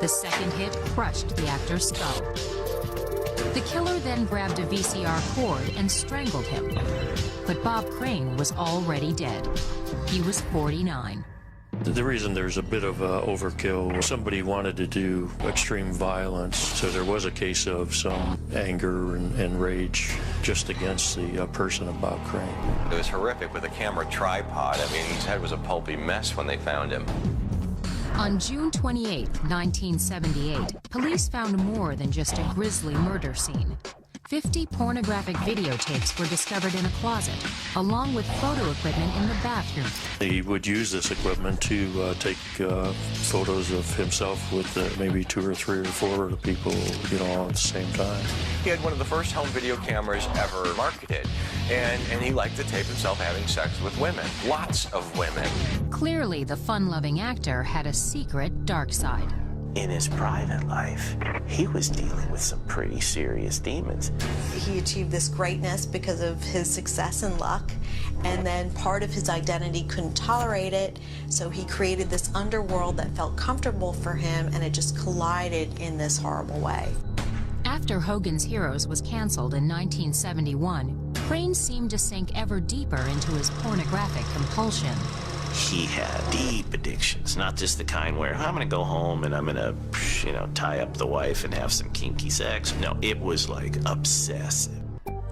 The second hit crushed the actor's skull. The killer then grabbed a VCR cord and strangled him. But Bob Crane was already dead. He was 49. The reason there's a bit of overkill, somebody wanted to do extreme violence, so there was a case of some anger and rage just against the person of Bob Crane. It was horrific with a camera tripod. I mean, his head was a pulpy mess when they found him. On June 28, 1978, police found more than just a grisly murder scene. 50 pornographic videotapes were discovered in a closet, along with photo equipment in the bathroom. He would use this equipment to take photos of himself with maybe 2 or 3 or 4 people, all at the same time. He had one of the first home video cameras ever marketed, and he liked to tape himself having sex with women, lots of women. Clearly, the fun-loving actor had a secret dark side. In his private life, he was dealing with some pretty serious demons. He achieved this greatness because of his success and luck, and then part of his identity couldn't tolerate it, so he created this underworld that felt comfortable for him, and it just collided in this horrible way. After Hogan's Heroes was canceled in 1971, Crane seemed to sink ever deeper into his pornographic compulsion. He had deep addictions, not just the kind where I'm going to go home and I'm going to, tie up the wife and have some kinky sex. No, it was like obsessive.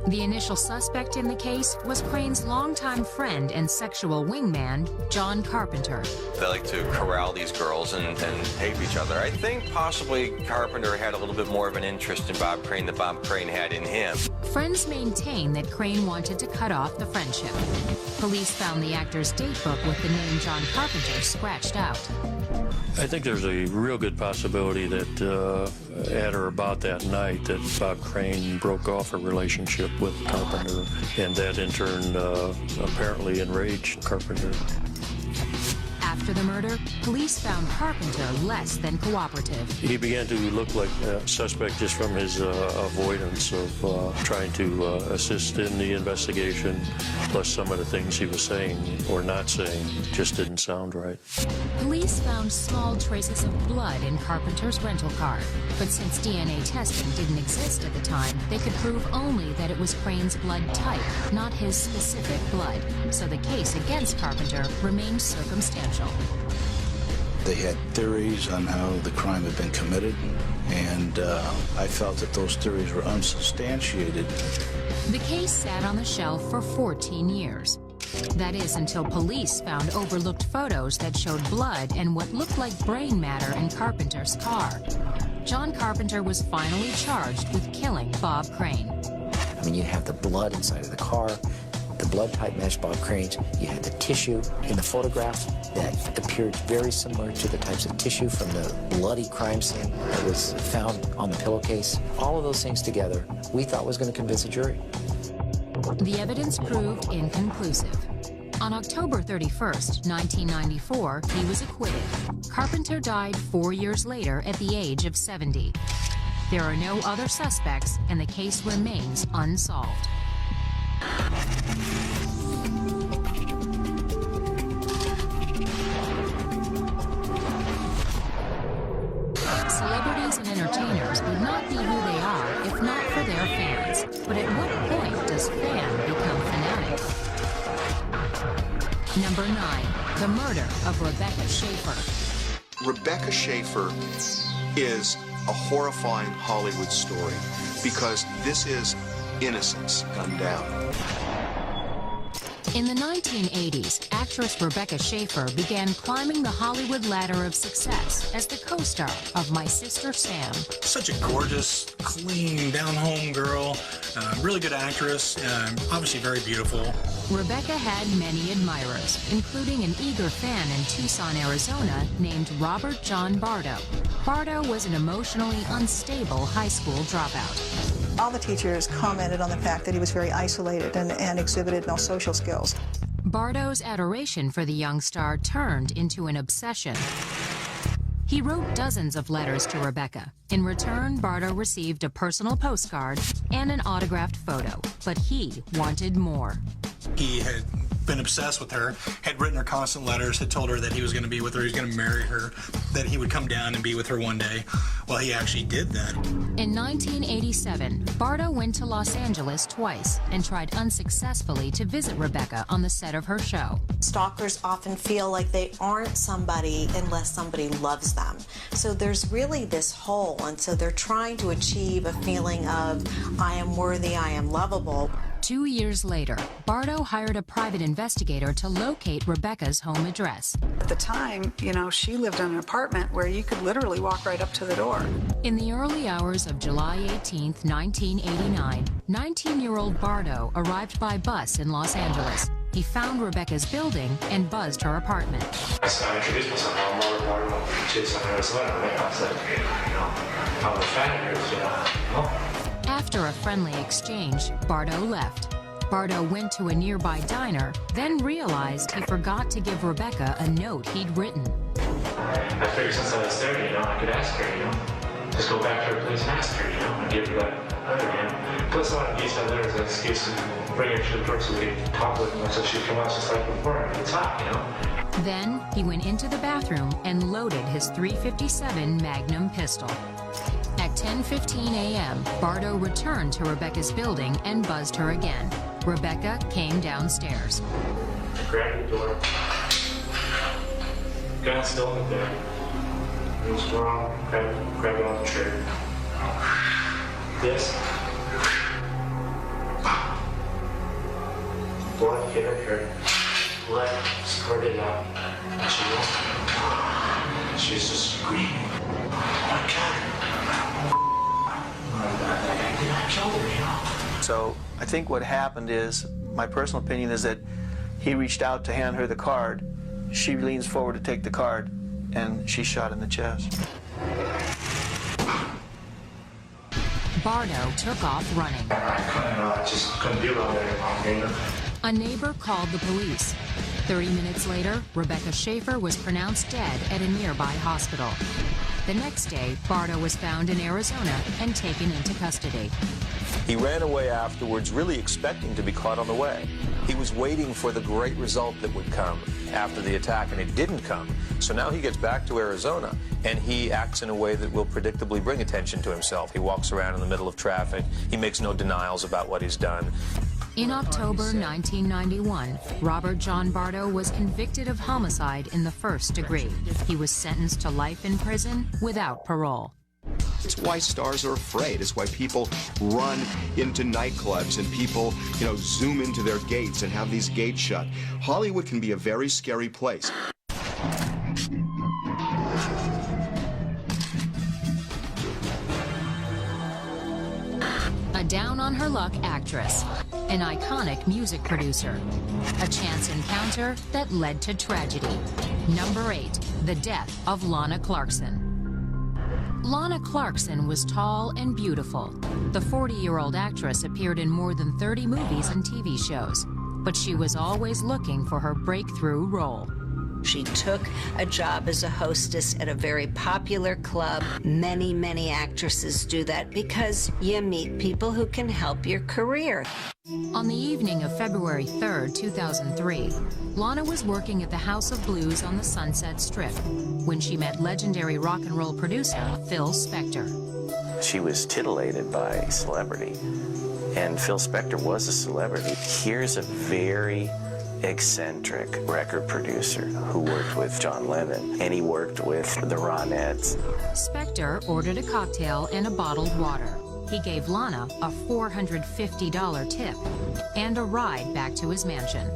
The initial suspect in the case was Crane's longtime friend and sexual wingman, John Carpenter. They like to corral these girls and tape each other. I think possibly Carpenter had a little bit more of an interest in Bob Crane than Bob Crane had in him. Friends maintain that Crane wanted to cut off the friendship. Police found the actor's date book with the name John Carpenter scratched out. I think there's a real good possibility that at or about that night that Bob Crane broke off a relationship with Carpenter, and that in turn apparently enraged Carpenter. After the murder, police found Carpenter less than cooperative. He began to look like a suspect just from his avoidance of trying to assist in the investigation, plus some of the things he was saying or not saying just didn't sound right. Police found small traces of blood in Carpenter's rental car, but since DNA testing didn't exist at the time, they could prove only that it was Crane's blood type, not his specific blood, so the case against Carpenter remained circumstantial. They had theories on how the crime had been committed, and I felt that those theories were unsubstantiated. The case sat on the shelf for 14 years. That is until police found overlooked photos that showed blood and what looked like brain matter in Carpenter's car. John Carpenter was finally charged with killing Bob Crane. I mean, you have the blood inside of the car. The blood type matched Bob Crane's. You had the tissue in the photograph that appeared very similar to the types of tissue from the bloody crime scene that was found on the pillowcase. All of those things together, we thought was going to convince a jury. The evidence proved inconclusive. On October 31st, 1994, he was acquitted. Carpenter died 4 years later at the age of 70. There are no other suspects, and the case remains unsolved. Celebrities and entertainers would not be who they are if not for their fans. But at what point does fan become fanatic? Number 9, the murder of Rebecca Schaeffer. Rebecca Schaeffer is a horrifying Hollywood story because this is innocence gunned down. In the 1980s, actress Rebecca Schaeffer began climbing the Hollywood ladder of success as the co-star of My Sister Sam. Such a gorgeous, clean, down-home girl, really good actress, obviously very beautiful. Rebecca had many admirers, including an eager fan in Tucson, Arizona, named Robert John Bardo. Bardo was an emotionally unstable high school dropout. All the teachers commented on the fact that he was very isolated and exhibited no social skills. Bardo's adoration for the young star turned into an obsession. He wrote dozens of letters to Rebecca. In return, Bardo received a personal postcard and an autographed photo, but he wanted more. He had been obsessed with her, had written her constant letters, had told her that he was going to be with her, he was going to marry her, that he would come down and be with her one day. Well, he actually did that. In 1987, Bardo went to Los Angeles twice and tried unsuccessfully to visit Rebecca on the set of her show. Stalkers often feel like they aren't somebody unless somebody loves them. So there's really this hole, and so they're trying to achieve a feeling of, I am worthy, I am lovable. 2 years later, Bardo hired a private investigator to locate Rebecca's home address. At the time, you know, she lived in an apartment where you could literally walk right up to the door. In the early hours of July 18, 1989, 19-year-old Bardo arrived by bus in Los Angeles. He found Rebecca's building and buzzed her apartment. So I introduced myself. I'm Robert Bardo from Tucson, Arizona. I said, you know, I'm a fan of yours, you know. After a friendly exchange, Bardo left. Bardo went to a nearby diner, then realized he forgot to give Rebecca a note he'd written. I figured since I was there, you know, I could ask her, you know. Just go back to her place and ask her, you know, and give her that letter again. Plus, I wanted to use that letter as an excuse to bring her to the door so we could talk with her so she'd come out just like before and talk, you know. Then he went into the bathroom and loaded his .357 Magnum pistol. At 10:15 a.m., Bardo returned to Rebecca's building and buzzed her again. Rebecca came downstairs. Grabbed the door. Gun still in there. It was wrong. Grab it on the trigger. This. Blood hit her. Blood squirted out. She was just screaming. Oh my God. I killed her, you know. So I think what happened is, my personal opinion is that he reached out to hand her the card. She leans forward to take the card, and she's shot in the chest. Bardo took off running. I just couldn't deal with it anymore. A neighbor called the police. 30 minutes later, Rebecca Schaefer was pronounced dead at a nearby hospital. The next day, Bardo was found in Arizona and taken into custody. He ran away afterwards, really expecting to be caught on the way. He was waiting for the great result that would come after the attack, and it didn't come. So now he gets back to Arizona, and he acts in a way that will predictably bring attention to himself. He walks around in the middle of traffic. He makes no denials about what he's done. In October 1991, Robert John Bardo was convicted of homicide in the first degree. He was sentenced to life in prison without parole. It's why stars are afraid. It's why people run into nightclubs and people, you know, zoom into their gates and have these gates shut. Hollywood can be a very scary place. A down-on-her-luck actress, an iconic music producer, a chance encounter that led to tragedy. Number 8, the death of Lana Clarkson. Lana Clarkson was tall and beautiful. The 40-year-old actress appeared in more than 30 movies and TV shows, but she was always looking for her breakthrough role. She took a job as a hostess at a very popular club. Many, many actresses do that because you meet people who can help your career. On the evening of February 3rd, 2003, Lana was working at the House of Blues on the Sunset Strip when she met legendary rock and roll producer Phil Spector. She was titillated by celebrity, and Phil Spector was a celebrity. Here's a very eccentric record producer who worked with John Lennon, and he worked with the Ronettes. Spector ordered a cocktail and a bottled water. He gave Lana a $450 tip and a ride back to his mansion.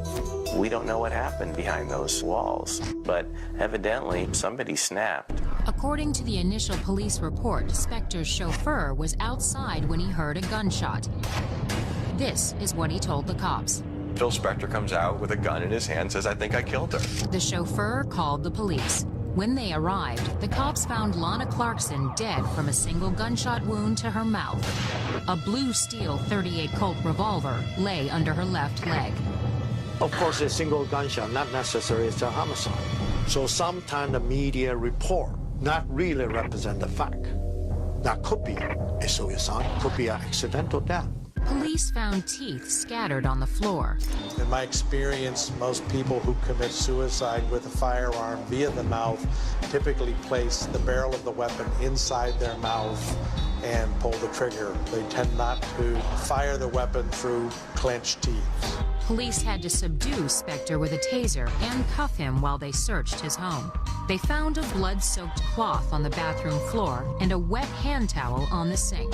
We don't know what happened behind those walls, but evidently somebody snapped. According to the initial police report, Spector's chauffeur was outside when he heard a gunshot. This is what he told the cops. Phil Spector comes out with a gun in his hand, says, I think I killed her. The chauffeur called the police. When they arrived, the cops found Lana Clarkson dead from a single gunshot wound to her mouth. A blue steel .38 Colt revolver lay under her left leg. Of course, a single gunshot, not necessarily it's a homicide. So sometimes the media report not really represent the fact. That could be a suicide, could be an accidental death. Police found teeth scattered on the floor. In my experience, most people who commit suicide with a firearm via the mouth typically place the barrel of the weapon inside their mouth and pull the trigger. They tend not to fire the weapon through clenched teeth. Police had to subdue Spector with a taser and cuff him while they searched his home. They found a blood-soaked cloth on the bathroom floor and a wet hand towel on the sink.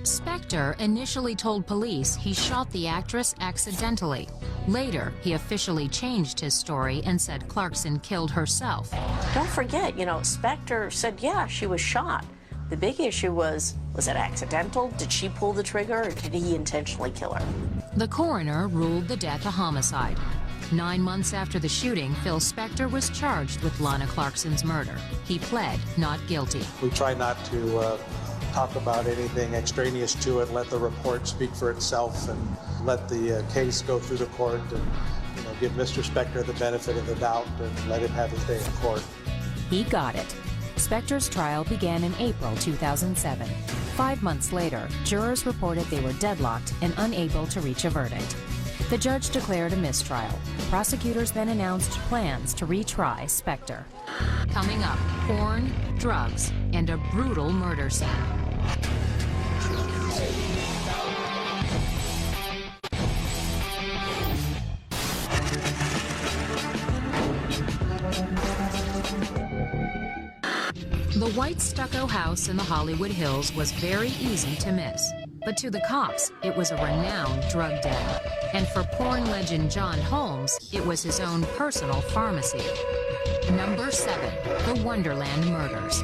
Spector initially told police he shot the actress accidentally. Later, he officially changed his story and said Clarkson killed herself. Don't forget, Spector said, yeah, she was shot. The big issue was it accidental? Did she pull the trigger, or did he intentionally kill her? The coroner ruled the death a homicide. 9 months after the shooting, Phil Spector was charged with Lana Clarkson's murder. He pled not guilty. We try not to talk about anything extraneous to it, let the report speak for itself, and let the case go through the court, and give Mr. Spector the benefit of the doubt and let him have his day in court. He got it. Spector's trial began in April 2007. 5 months later, jurors reported they were deadlocked and unable to reach a verdict. The judge declared a mistrial. Prosecutors then announced plans to retry Spector. Coming up, porn, drugs, and a brutal murder scene. The white stucco house in the Hollywood Hills was very easy to miss. But to the cops, it was a renowned drug den. And for porn legend John Holmes, it was his own personal pharmacy. Number 7, The Wonderland Murders.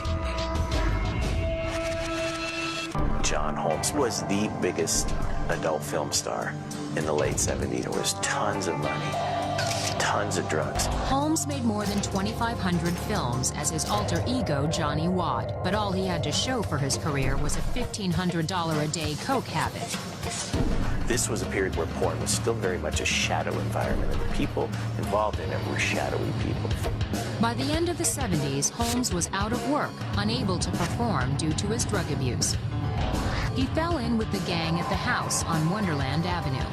John Holmes was the biggest adult film star in the late 70s. There was tons of money, tons of drugs. Holmes made more than 2,500 films as his alter ego, Johnny Wad, but all he had to show for his career was a $1,500 a day coke habit. This was a period where porn was still very much a shadow environment, and the people involved in it were shadowy people. By the end of the 70s, Holmes was out of work, unable to perform due to his drug abuse. He fell in with the gang at the house on Wonderland Avenue.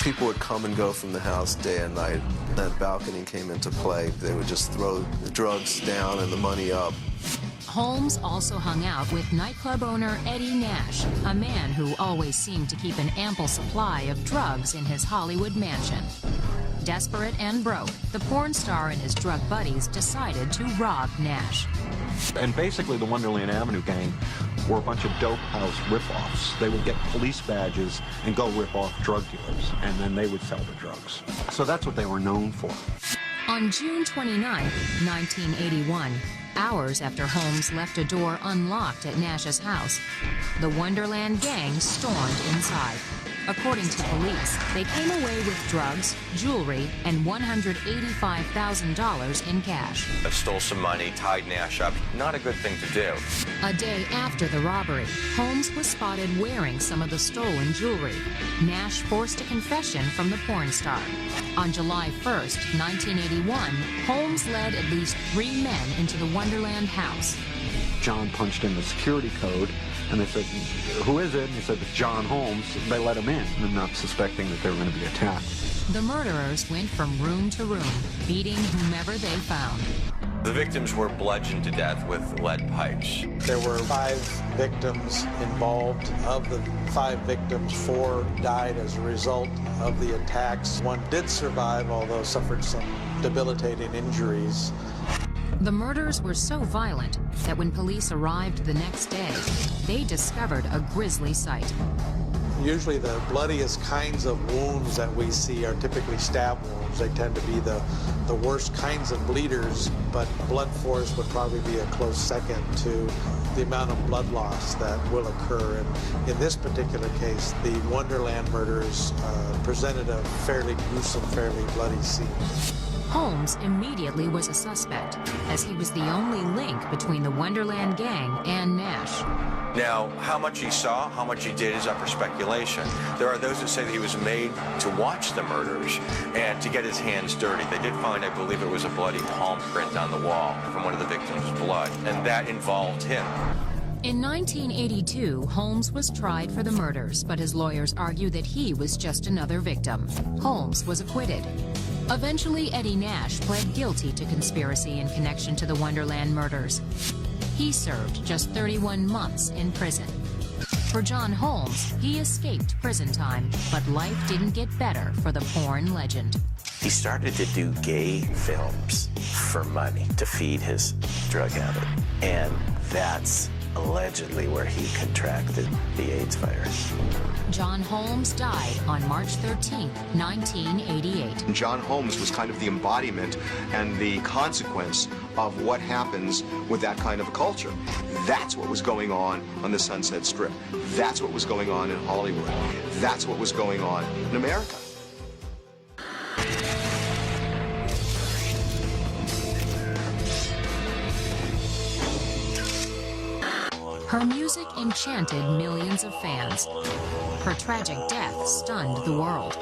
People would come and go from the house day and night. That balcony came into play. They would just throw the drugs down and the money up. Holmes also hung out with nightclub owner Eddie Nash, a man who always seemed to keep an ample supply of drugs in his Hollywood mansion. Desperate and broke, the porn star and his drug buddies decided to rob Nash. And basically the Wonderland Avenue gang were a bunch of dope house rip-offs. They would get police badges and go rip off drug dealers, and then they would sell the drugs. So that's what they were known for. On June 29, 1981, hours after Holmes left a door unlocked at Nash's house, the Wonderland gang stormed inside. According to police, they came away with drugs, jewelry, and $185,000 in cash. I stole some money, tied Nash up. Not a good thing to do. A day after the robbery, Holmes was spotted wearing some of the stolen jewelry. Nash forced a confession from the porn star. On July 1st, 1981, Holmes led at least 3 men into the Wonderland house. John punched in the security code, and they said, "Who is it?" And he said, "It's John Holmes." They let him in, not suspecting that they were going to be attacked. The murderers went from room to room, beating whomever they found. The victims were bludgeoned to death with lead pipes. There were 5 victims involved. Of the 5 victims, 4 died as a result of the attacks. 1 did survive, although suffered some debilitating injuries. The murders were so violent that when police arrived the next day, they discovered a grisly sight. Usually the bloodiest kinds of wounds that we see are typically stab wounds. They tend to be the worst kinds of bleeders, but blood force would probably be a close second to the amount of blood loss that will occur. And in this particular case, the Wonderland murders presented a fairly gruesome, fairly bloody scene. Holmes immediately was a suspect, as he was the only link between the Wonderland gang and Nash. Now, how much he saw, how much he did is up for speculation. There are those that say that he was made to watch the murders and to get his hands dirty. They did find, I believe it was a bloody palm print on the wall from one of the victims' blood, and that involved him. In 1982, Holmes was tried for the murders, but his lawyers argue that he was just another victim. Holmes was acquitted. Eventually, Eddie Nash pled guilty to conspiracy in connection to the Wonderland murders. He served just 31 months in prison. For John Holmes, he escaped prison time, but life didn't get better for the porn legend. He started to do gay films for money to feed his drug habit. And that's allegedly where he contracted the AIDS virus. John Holmes died on March 13, 1988. John Holmes was kind of the embodiment and the consequence of what happens with that kind of a culture. That's what was going on the Sunset Strip. That's what was going on in Hollywood. That's what was going on in America. Her music enchanted millions of fans. Her tragic death stunned the world.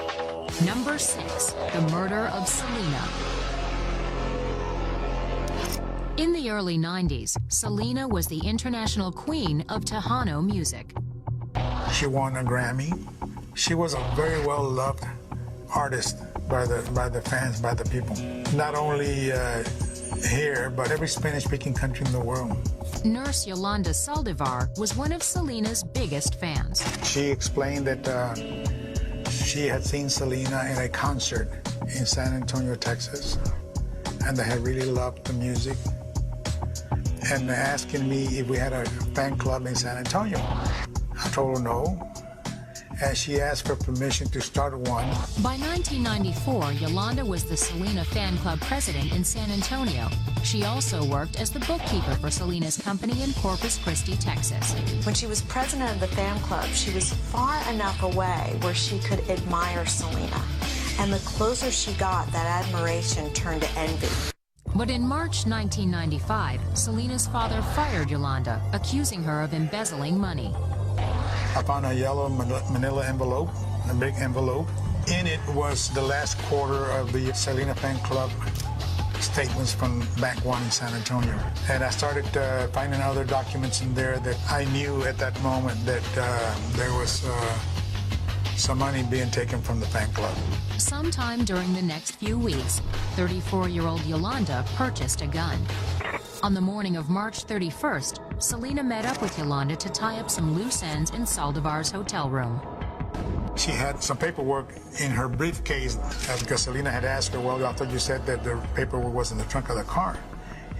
Number 6, the murder of Selena. In the early 90s, Selena was the international queen of Tejano music. She won a Grammy. She was a very well-loved artist by the fans, by the people. Not only here, but every Spanish-speaking country in the world. Nurse Yolanda Saldivar was one of Selena's biggest fans. She explained that she had seen Selena in a concert in San Antonio, Texas, and they had really loved the music, and asking me if we had a fan club in San Antonio. I told her no, and she asked for permission to start one. By 1994, Yolanda was the Selena fan club president in San Antonio. She also worked as the bookkeeper for Selena's company in Corpus Christi, Texas. When she was president of the fan club, she was far enough away where she could admire Selena. And the closer she got, that admiration turned to envy. But in March 1995, Selena's father fired Yolanda, accusing her of embezzling money. I found a yellow manila envelope, a big envelope. In it was the last quarter of the Selena fan club statements from Bank One in San Antonio. And I started finding other documents in there that I knew at that moment that there was some money being taken from the fan club. Sometime during the next few weeks, 34-year-old Yolanda purchased a gun. On the morning of March 31st, Selena met up with Yolanda to tie up some loose ends in Saldivar's hotel room. She had some paperwork in her briefcase because Selena had asked her, well, I thought you said that the paperwork was in the trunk of the car.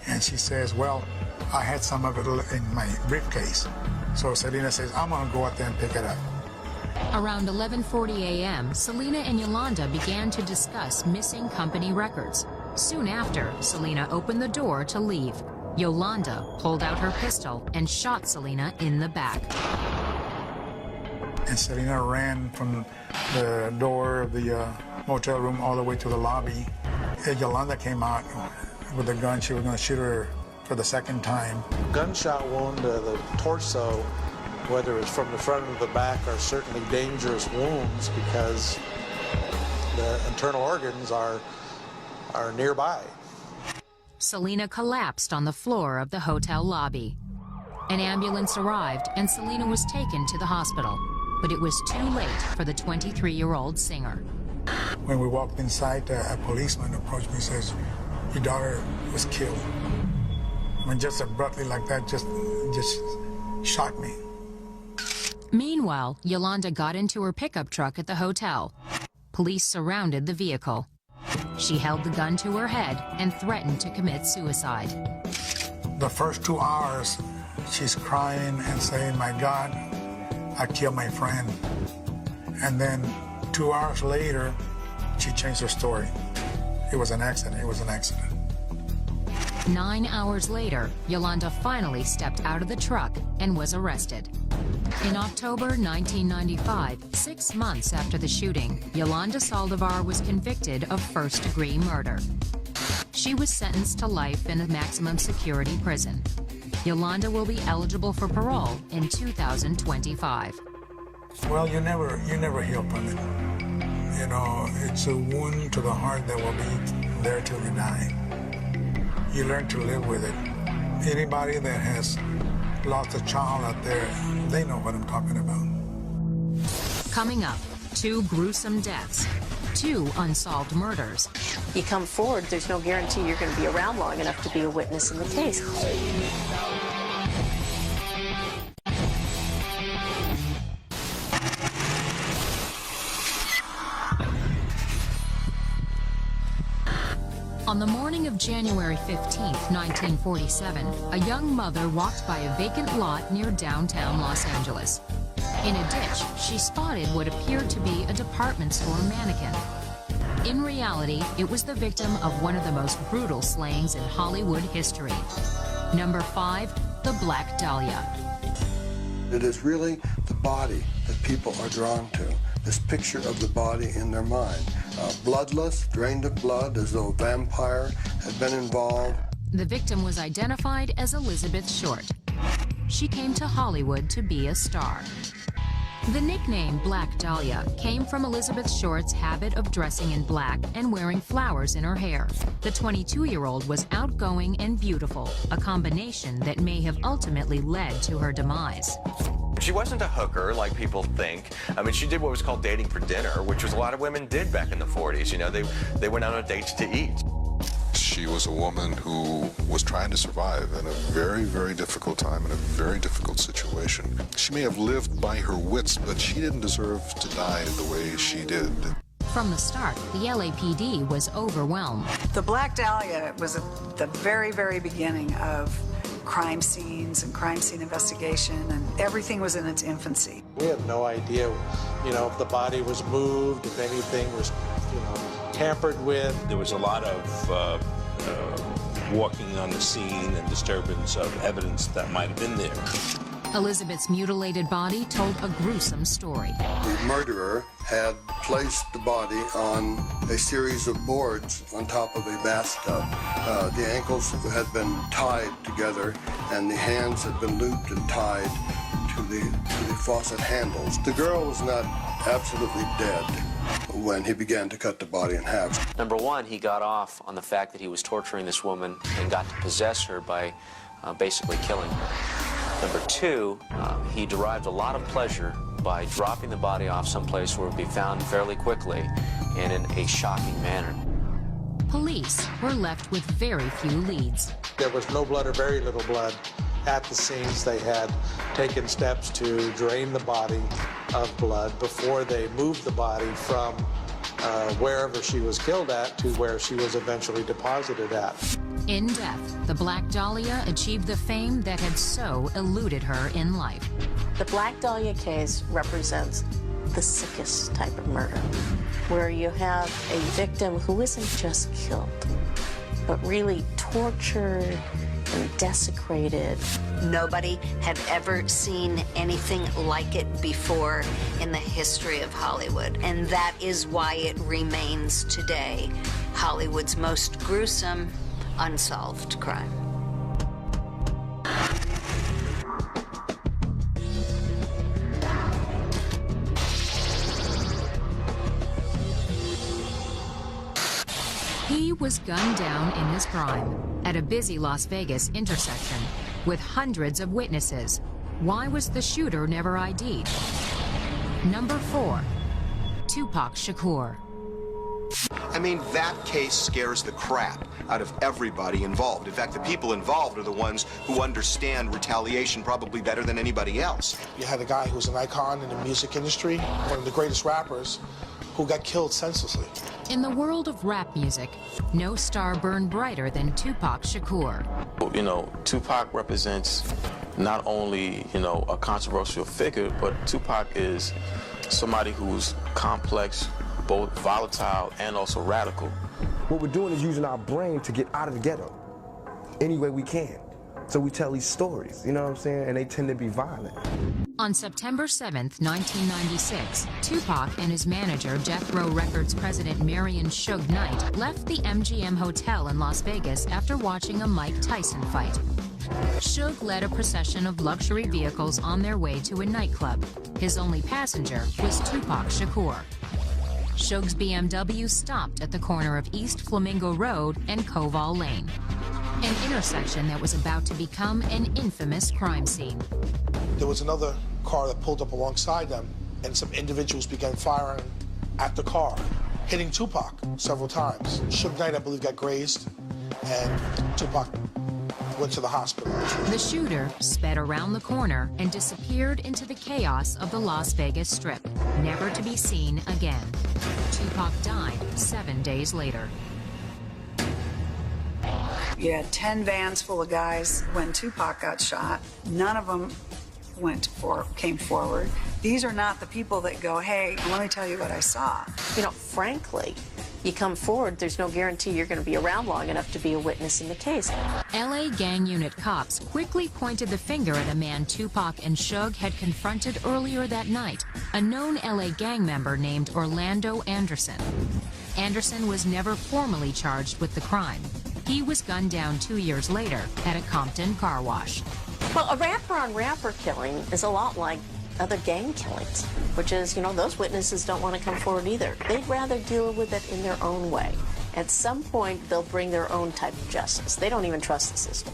And she says, well, I had some of it in my briefcase. So Selena says, I'm going to go out there and pick it up. Around 11:40 a.m., Selena and Yolanda began to discuss missing company records. Soon after, Selena opened the door to leave. Yolanda pulled out her pistol and shot Selena in the back. And Selena ran from the door of the motel room all the way to the lobby. And Yolanda came out with a gun. She was going to shoot her for the second time. Gunshot wound to the torso, whether it's from the front or the back, are certainly dangerous wounds because the internal organs are nearby. Selena collapsed on the floor of the hotel lobby. An ambulance arrived and Selena was taken to the hospital, but it was too late for the 23-year-old singer. When we walked inside, a policeman approached me and says, your daughter was killed. I mean, just abruptly like that, just shocked me. Meanwhile, Yolanda got into her pickup truck at the hotel. Police surrounded the vehicle. She held the gun to her head and threatened to commit suicide. The first 2 hours, she's crying and saying, my God, I killed my friend. And then 2 hours later, she changed her story. It was an accident. It was an accident. 9 hours later, Yolanda finally stepped out of the truck and was arrested. In October 1995, 6 months after the shooting, Yolanda Saldivar was convicted of first-degree murder. She was sentenced to life in a maximum security prison. Yolanda will be eligible for parole in 2025. Well, you never heal from it. You know, it's a wound to the heart that will be there till you die. You learn to live with it. Anybody that has lost a child out there, they know what I'm talking about. Coming up, 2 gruesome deaths, 2 unsolved murders. You come forward, there's no guarantee you're going to be around long enough to be a witness in the case. On the morning of January 15, 1947, a young mother walked by a vacant lot near downtown Los Angeles. In a ditch, she spotted what appeared to be a department store mannequin. In reality, it was the victim of one of the most brutal slayings in Hollywood history. Number 5, the Black Dahlia. It is really the body that people are drawn to, this picture of the body in their mind. Bloodless, drained of blood, as though a vampire had been involved. The victim was identified as Elizabeth Short. She came to Hollywood to be a star. The nickname Black Dahlia came from Elizabeth Short's habit of dressing in black and wearing flowers in her hair. The 22-year-old was outgoing and beautiful, a combination that may have ultimately led to her demise. She wasn't a hooker like people think. I mean, she did what was called dating for dinner, which was a lot of women did back in the 40s. You know, they went out on dates to eat. She was a woman who was trying to survive in a very, very difficult time, in a very difficult situation. She may have lived by her wits, but she didn't deserve to die the way she did. From the start, the LAPD was overwhelmed. The Black Dahlia was at the very, very beginning of crime scenes and crime scene investigation, and everything was in its infancy. We had no idea, if the body was moved, if anything was, tampered with. There was a lot of walking on the scene and disturbance of evidence that might have been there. Elizabeth's mutilated body told a gruesome story. The murderer had placed the body on a series of boards on top of a bathtub. The ankles had been tied together and the hands had been looped and tied to the faucet handles. The girl was not absolutely dead when he began to cut the body in half. Number 1, he got off on the fact that he was torturing this woman and got to possess her by basically killing her. Number 2, he derived a lot of pleasure by dropping the body off someplace where it would be found fairly quickly and in a shocking manner. Police were left with very few leads. There was no blood or very little blood at the scenes. They had taken steps to drain the body of blood before they moved the body from wherever she was killed at to where she was eventually deposited at. In death, the Black Dahlia achieved the fame that had so eluded her in life. The Black Dahlia case represents the sickest type of murder, where you have a victim who isn't just killed, but really tortured and desecrated. Nobody had ever seen anything like it before in the history of Hollywood, and that is why it remains today Hollywood's most gruesome, unsolved crime. He was gunned down in his prime at a busy Las Vegas intersection with hundreds of witnesses. Why was the shooter never ID'd? Number 4, Tupac Shakur. I mean, that case scares the crap out of everybody involved. In fact, the people involved are the ones who understand retaliation probably better than anybody else. You had a guy who's an icon in the music industry, one of the greatest rappers, who got killed senselessly. In the world of rap music, no star burned brighter than Tupac Shakur. You know, Tupac represents not only, a controversial figure, but Tupac is somebody who's complex, both volatile and also radical. What we're doing is using our brain to get out of the ghetto any way we can. So we tell these stories, you know what I'm saying? And they tend to be violent. On September 7th, 1996, Tupac and his manager, Death Row Records president Marion Suge Knight, left the MGM Hotel in Las Vegas after watching a Mike Tyson fight. Suge led a procession of luxury vehicles on their way to a nightclub. His only passenger was Tupac Shakur. Suge's BMW stopped at the corner of East Flamingo Road and Koval Lane. an intersection that was about to become an infamous crime scene. There was another car that pulled up alongside them, and some individuals began firing at the car, hitting Tupac several times. Suge Knight, I believe, got grazed, and Tupac went to the hospital. The shooter sped around the corner and disappeared into the chaos of the Las Vegas Strip, never to be seen again. Tupac died 7 days later. You had 10 vans full of guys when Tupac got shot. None of them came forward. These are not the people that go, hey, let me tell you what I saw. You know, frankly, you come forward, there's no guarantee you're going to be around long enough to be a witness in the case. LA gang unit cops quickly pointed the finger at a man Tupac and Suge had confronted earlier that night, a known LA gang member named Orlando Anderson. Anderson was never formally charged with the crime. He was gunned down 2 years later at a Compton car wash. Well, a rapper-on-rapper killing is a lot like other gang killings, which is, you know, those witnesses don't want to come forward either. They'd rather deal with it in their own way. At some point, they'll bring their own type of justice. They don't even trust the system.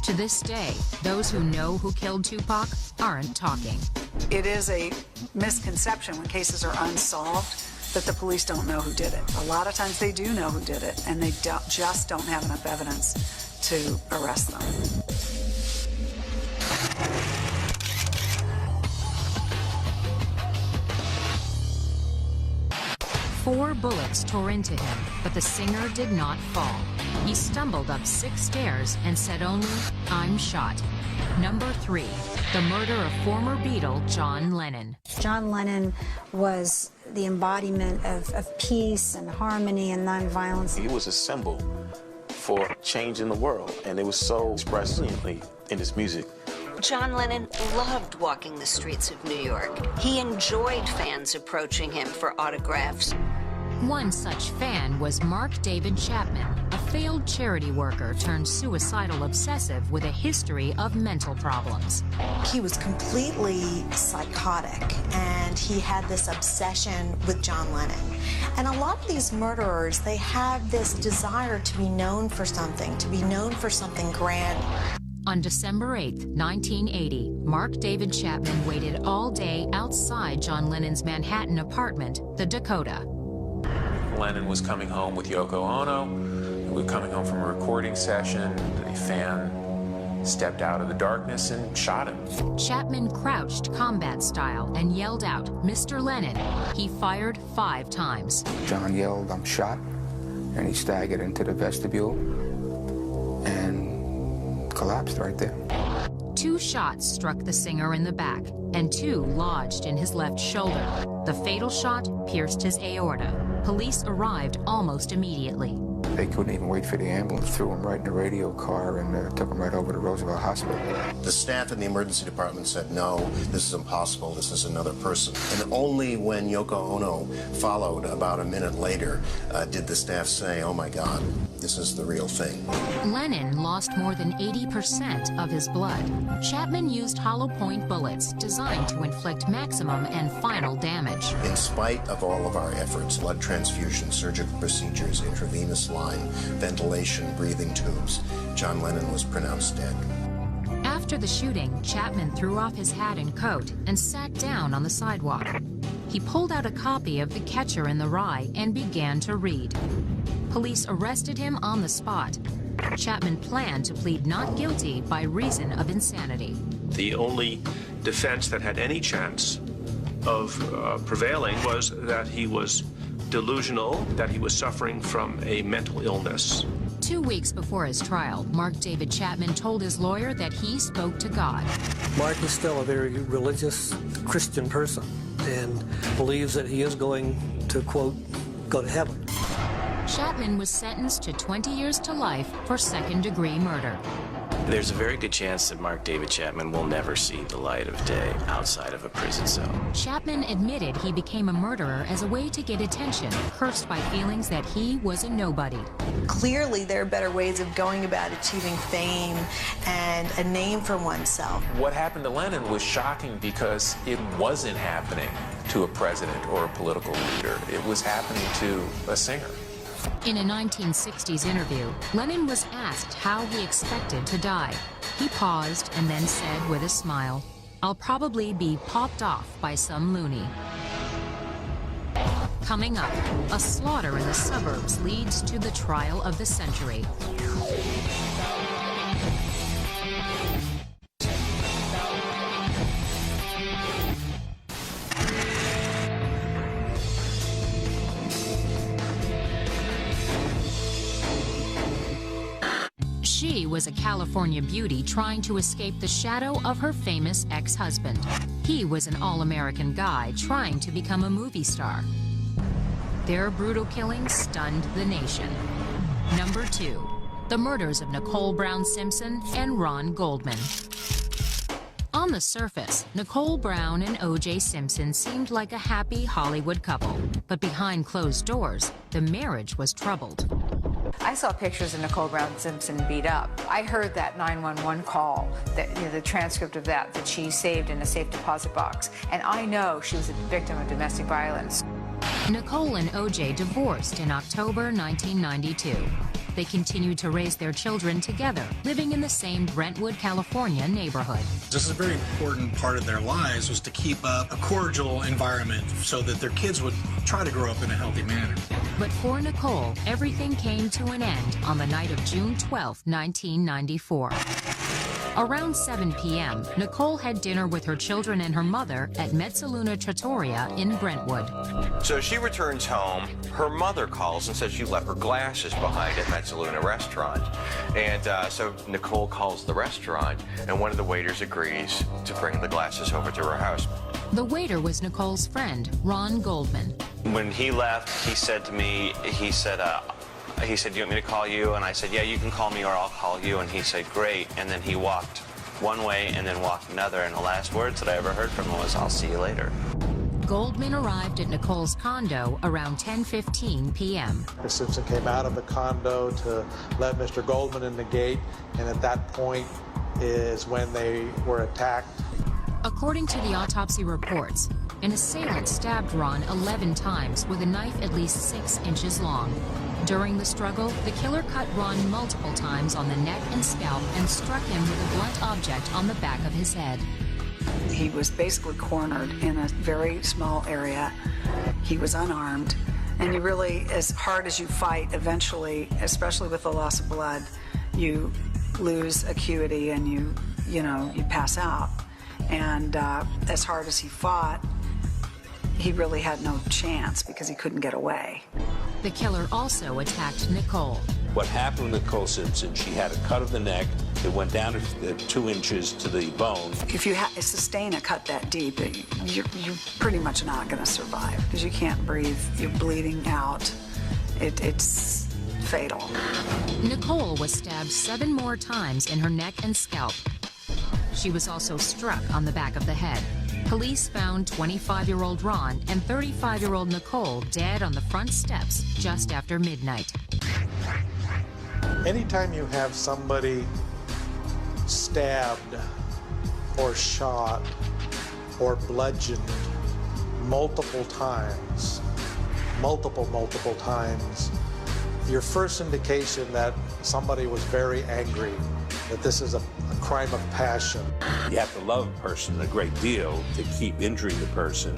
To this day, those who know who killed Tupac aren't talking. It is a misconception when cases are unsolved that the police don't know who did it. A lot of times they do know who did it, and they just don't have enough evidence to arrest them. 4 bullets tore into him, but the singer did not fall. He stumbled up 6 stairs and said only, "I'm shot." Number 3, the murder of former Beatle John Lennon. John Lennon was the embodiment of peace and harmony and nonviolence. He was a symbol for changing the world, and it was so expressed brilliantly in his music. John Lennon loved walking the streets of New York. He enjoyed fans approaching him for autographs. One such fan was Mark David Chapman, a failed charity worker turned suicidal obsessive with a history of mental problems. He was completely psychotic, and he had this obsession with John Lennon. And a lot of these murderers, they have this desire to be known for something, to be known for something grand. On December 8, 1980, Mark David Chapman waited all day outside John Lennon's Manhattan apartment, the Dakota. Lennon was coming home with Yoko Ono. We were coming home from a recording session. A fan stepped out of the darkness and shot him. Chapman crouched combat style and yelled out, "Mr. Lennon." He fired 5 times. John yelled, "I'm shot," and he staggered into the vestibule and collapsed right there. 2 shots struck the singer in the back, and 2 lodged in his left shoulder. The fatal shot pierced his aorta. Police arrived almost immediately. They couldn't even wait for the ambulance, threw him right in the radio car and took him right over to Roosevelt Hospital. The staff in the emergency department said, no, this is impossible, this is another person. And only when Yoko Ono followed about a minute later did the staff say, oh my God, this is the real thing. Lennon lost more than 80% of his blood. Chapman used hollow point bullets designed to inflict maximum and final damage. In spite of all of our efforts, blood transfusion, surgical procedures, intravenous line, ventilation, breathing tubes, John Lennon was pronounced dead. After the shooting, Chapman threw off his hat and coat and sat down on the sidewalk. He pulled out a copy of The Catcher in the Rye and began to read. Police arrested him on the spot. Chapman planned to plead not guilty by reason of insanity. The only defense that had any chance of prevailing was that he was delusional, that he was suffering from a mental illness. 2 weeks before his trial, Mark David Chapman told his lawyer that he spoke to God. Mark is still a very religious Christian person and believes that he is going to, quote, go to heaven. Chapman was sentenced to 20 years to life for second-degree murder. There's a very good chance that Mark David Chapman will never see the light of day outside of a prison cell. Chapman admitted he became a murderer as a way to get attention, cursed by feelings that he was a nobody. Clearly, there are better ways of going about achieving fame and a name for oneself. What happened to Lennon was shocking because it wasn't happening to a president or a political leader. It was happening to a singer. In a 1960s interview, Lennon was asked how he expected to die. He paused and then said with a smile, "I'll probably be popped off by some loony." Coming up, a slaughter in the suburbs leads to the trial of the century. She was a California beauty trying to escape the shadow of her famous ex-husband. He was an all-American guy trying to become a movie star. Their brutal killings stunned the nation. Number 2, the murders of Nicole Brown Simpson and Ron Goldman. On the surface, Nicole Brown and O.J. Simpson seemed like a happy Hollywood couple, but behind closed doors, the marriage was troubled. I saw pictures of Nicole Brown Simpson beat up. I heard that 911 call, the transcript of that she saved in a safe deposit box, and I know she was a victim of domestic violence. Nicole and O.J. divorced in October 1992. They continued to raise their children together, living in the same Brentwood, California neighborhood. This is a very important part of their lives, was to keep up a cordial environment so that their kids would try to grow up in a healthy manner. But for Nicole, everything came to an end on the night of June 12, 1994. Around 7 p.m., Nicole had dinner with her children and her mother at Mezzaluna Trattoria in Brentwood. So she returns home. Her mother calls and says she left her glasses behind at Mezzaluna restaurant. And so Nicole calls the restaurant, and one of the waiters agrees to bring the glasses over to her house. The waiter was Nicole's friend, Ron Goldman. When he left, he said to me, he said, do you want me to call you? And I said, yeah, you can call me or I'll call you. And he said, great. And then he walked one way and then walked another. And the last words that I ever heard from him was, I'll see you later. Goldman arrived at Nicole's condo around 10:15 p.m. Mr. Simpson came out of the condo to let Mr. Goldman in the gate, and at that point is when they were attacked. According to the autopsy reports, an assailant stabbed Ron 11 times with a knife at least 6 inches long. During the struggle, the killer cut Ron multiple times on the neck and scalp and struck him with a blunt object on the back of his head. He was basically cornered in a very small area. He was unarmed, and you really, as hard as you fight, eventually, especially with the loss of blood, you lose acuity and you pass out. And as hard as he fought, he really had no chance because he couldn't get away. The killer also attacked Nicole. What happened with Nicole Simpson, she had a cut of the neck that went down to 2 inches to the bone. If you sustain a cut that deep, you're pretty much not going to survive because you can't breathe. You're bleeding out. It's fatal. Nicole was stabbed 7 more times in her neck and scalp. She was also struck on the back of the head. Police found 25-year-old Ron and 35-year-old Nicole dead on the front steps just after midnight. Anytime you have somebody stabbed or shot or bludgeoned multiple times, your first indication that somebody was very angry, that this is a crime of passion. You have to love a person a great deal to keep injuring the person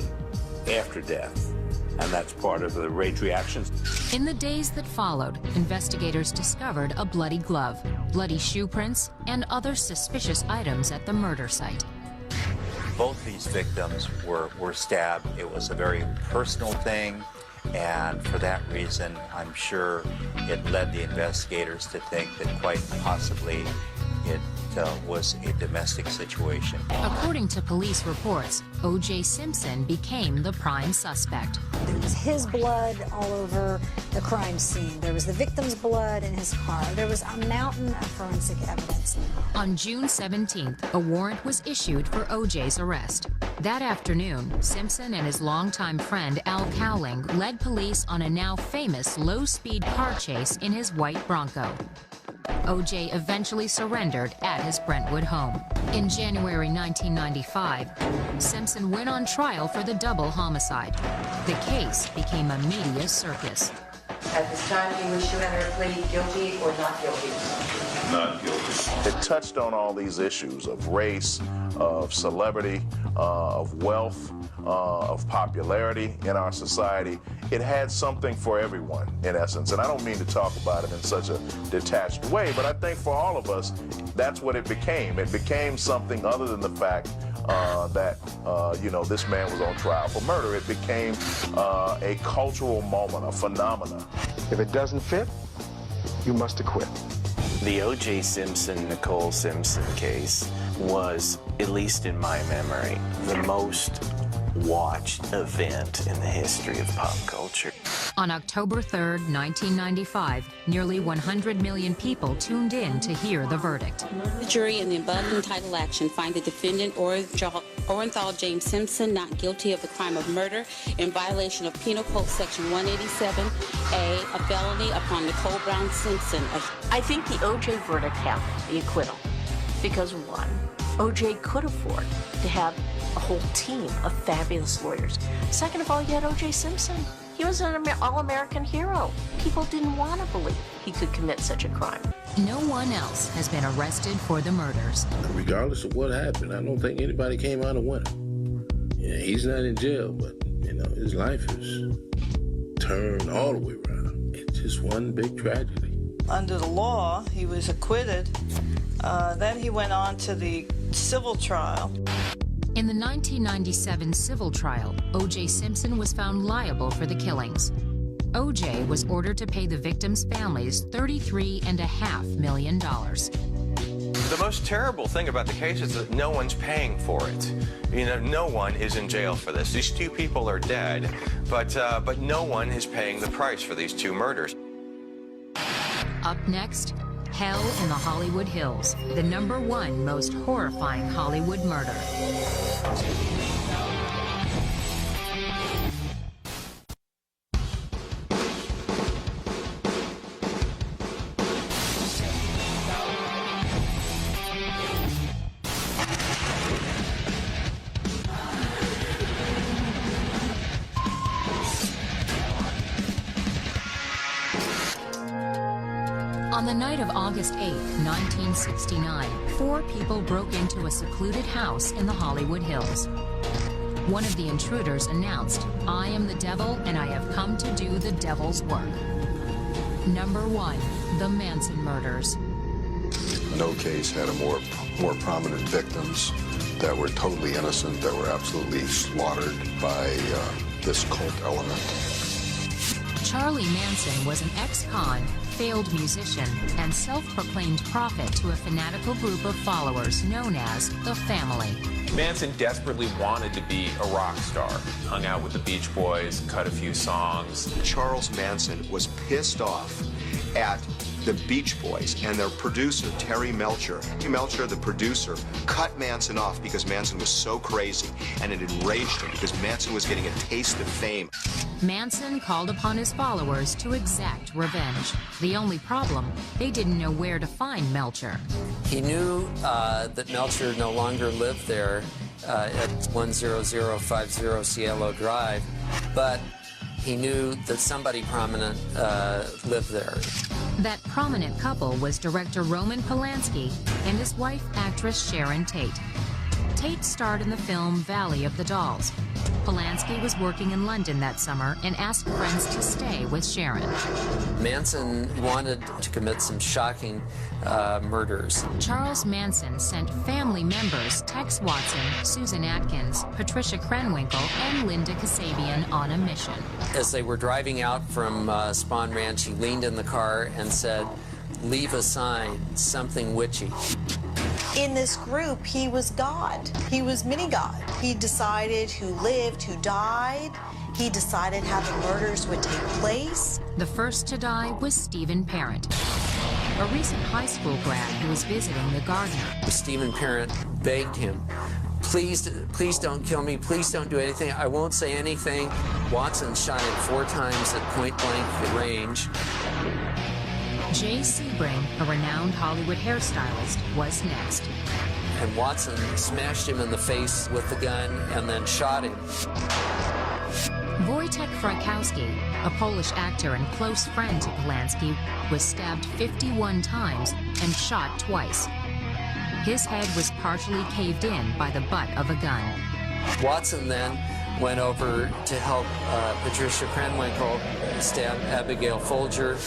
after death, and that's part of the rage reactions. In the days that followed, investigators discovered a bloody glove, bloody shoe prints, and other suspicious items at the murder site. Both these victims were stabbed. It was a very personal thing, and for that reason, I'm sure it led the investigators to think that quite possibly it was a domestic situation. According to police reports, O.J. Simpson became the prime suspect. There was his blood all over the crime scene. There was the victim's blood in his car. There was a mountain of forensic evidence. On June 17th, a warrant was issued for O.J.'s arrest. That afternoon, Simpson and his longtime friend Al Cowling led police on a now famous low-speed car chase in his white Bronco. O.J. eventually surrendered at his Brentwood home. In January 1995, Simpson went on trial for the double homicide. The case became a media circus. At this time, do you wish to enter a plea guilty or not guilty? Not guilty. It touched on all these issues of race, of celebrity, of wealth, of popularity in our society. It had something for everyone, in essence. And I don't mean to talk about it in such a detached way, but I think for all of us, that's what it became. It became something other than the fact that, this man was on trial for murder. It became a cultural moment, a phenomenon. If it doesn't fit, you must acquit. The O.J. Simpson-Nicole Simpson case was, at least in my memory, the most watched event in the history of pop culture. On October 3rd, 1995, nearly 100 million people tuned in to hear the verdict. The jury in the above entitled action find the defendant Orenthal James Simpson not guilty of the crime of murder in violation of Penal Code Section 187A, a felony upon Nicole Brown Simpson. I think the O.J. verdict happened, the acquittal, because one, O.J. could afford to have a whole team of fabulous lawyers. Second of all, you had O.J. Simpson. He was an all-American hero. People didn't want to believe he could commit such a crime. No one else has been arrested for the murders. Regardless of what happened, I don't think anybody came out a winner. Yeah, he's not in jail, but, his life is turned all the way around. It's just one big tragedy. Under the law, he was acquitted. Then he went on to the civil trial. In the 1997 civil trial, O.J. Simpson was found liable for the killings. O.J. was ordered to pay the victims' families $33.5 million. The most terrible thing about the case is that no one's paying for it. No one is in jail for this. These two people are dead, but no one is paying the price for these two murders. Up next, Hell in the Hollywood Hills, the #1 most horrifying Hollywood murder. On the night of August 8, 1969, 4 people broke into a secluded house in the Hollywood Hills. One of the intruders announced, "I am the devil and I have come to do the devil's work." #1, the Manson murders. No case had more prominent victims that were totally innocent, that were absolutely slaughtered by this cult element. Charlie Manson was an ex-con, failed musician, and self-proclaimed prophet to a fanatical group of followers known as the Family. Manson desperately wanted to be a rock star. Hung out with the Beach Boys, cut a few songs. Charles Manson was pissed off at the Beach Boys and their producer, Terry Melcher. Melcher, the producer, cut Manson off because Manson was so crazy, and it enraged him because Manson was getting a taste of fame. Manson called upon his followers to exact revenge. The only problem, they didn't know where to find Melcher. He knew that Melcher no longer lived there at 10050 Cielo Drive, but he knew that somebody prominent lived there. That prominent couple was director Roman Polanski and his wife, actress Sharon Tate. Tate starred in the film Valley of the Dolls. Polanski was working in London that summer and asked friends to stay with Sharon. Manson wanted to commit some shocking murders. Charles Manson sent family members Tex Watson, Susan Atkins, Patricia Krenwinkel, and Linda Kasabian on a mission. As they were driving out from Spahn Ranch, he leaned in the car and said, "Leave a sign, something witchy." In this group, he was God. He was mini-God. He decided who lived, who died. He decided how the murders would take place. The first to die was Stephen Parent, a recent high school grad who was visiting the gardener. Stephen Parent begged him, please don't kill me. Please don't do anything. I won't say anything. Watson shot him 4 times at point-blank range. Jay Sebring, a renowned Hollywood hairstylist, was next. And Watson smashed him in the face with the gun and then shot him. Wojtek Frykowski, a Polish actor and close friend to Polanski, was stabbed 51 times and shot twice. His head was partially caved in by the butt of a gun. Watson then went over to help Patricia Krenwinkel stab Abigail Folger.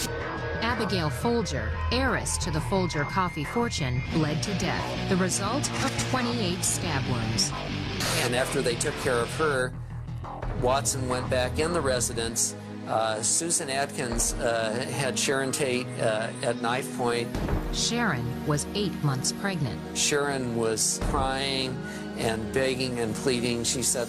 Abigail Folger, heiress to the Folger coffee fortune, bled to death, the result of 28 stab wounds. And after they took care of her, Watson went back in the residence. Susan Atkins had Sharon Tate at knife point. Sharon was 8 months pregnant. Sharon was crying and begging and pleading. She said,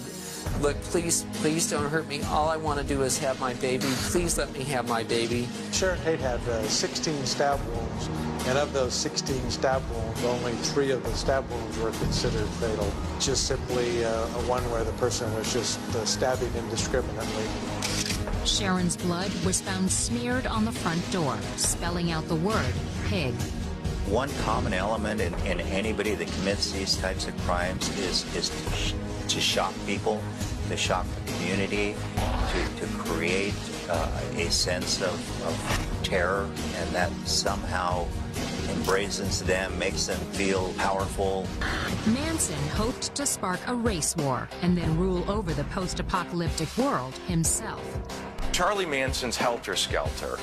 "Look, please don't hurt me. All I want to do is have my baby. Please let me have my baby." Sharon Tate had 16 stab wounds, and of those 16 stab wounds, only 3 of the stab wounds were considered fatal. Just simply one where the person was just stabbing indiscriminately. Sharon's blood was found smeared on the front door, spelling out the word pig. One common element in anybody that commits these types of crimes is to shock people, to shock the community, to create a sense of terror, and that somehow embracens them, makes them feel powerful. Manson hoped to spark a race war and then rule over the post-apocalyptic world himself. Charlie Manson's Helter Skelter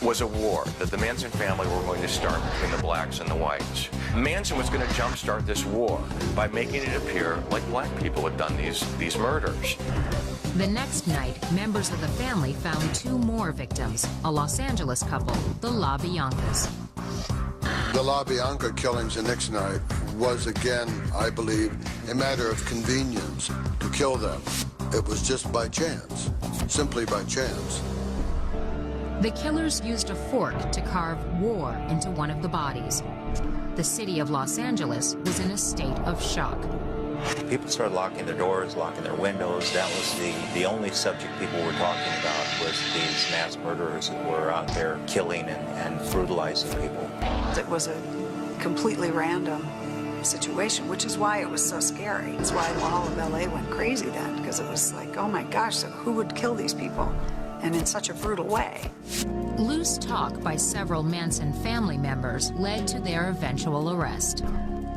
was a war that the Manson family were going to start between the blacks and the whites. Manson was going to jumpstart this war by making it appear like black people had done these murders. The next night, members of the family found 2 more victims, a Los Angeles couple, the La Biancas. The La Bianca killings the next night was again, I believe, a matter of convenience to kill them. It was just by chance, simply by chance. The killers used a fork to carve war into one of the bodies. The city of Los Angeles was in a state of shock. People started locking their doors, locking their windows. That was the only subject people were talking about, was these mass murderers that were out there killing and brutalizing people. It was a completely random situation, which is why it was so scary. It's why all of LA went crazy then, because it was like, oh my gosh, so who would kill these people? And in such a brutal way. Loose talk by several Manson family members led to their eventual arrest.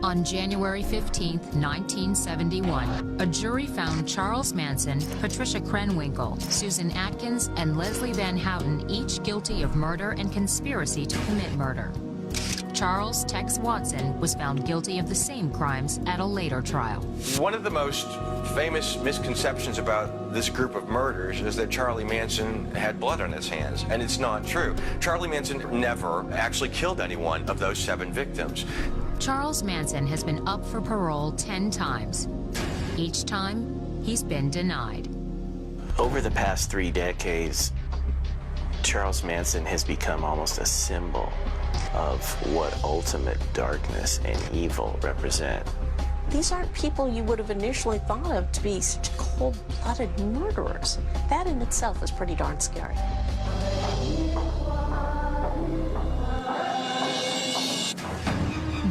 On January 15, 1971, a jury found Charles Manson, Patricia Krenwinkel, Susan Atkins, and Leslie Van Houten each guilty of murder and conspiracy to commit murder. Charles Tex Watson was found guilty of the same crimes at a later trial. One of the most famous misconceptions about this group of murders is that Charlie Manson had blood on his hands, and it's not true. Charlie Manson never actually killed any one of those 7 victims. Charles Manson has been up for parole 10 times. Each time, he's been denied. Over the past 3 decades, Charles Manson has become almost a symbol of what ultimate darkness and evil represent. These aren't people you would have initially thought of to be such cold-blooded murderers. That in itself is pretty darn scary.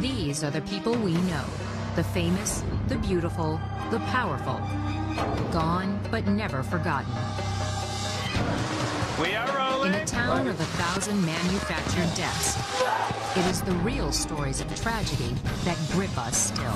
These are the people we know. The famous, the beautiful, the powerful. Gone, but never forgotten. We are rolling. In a town of 1,000 manufactured deaths, it is the real stories of tragedy that grip us still.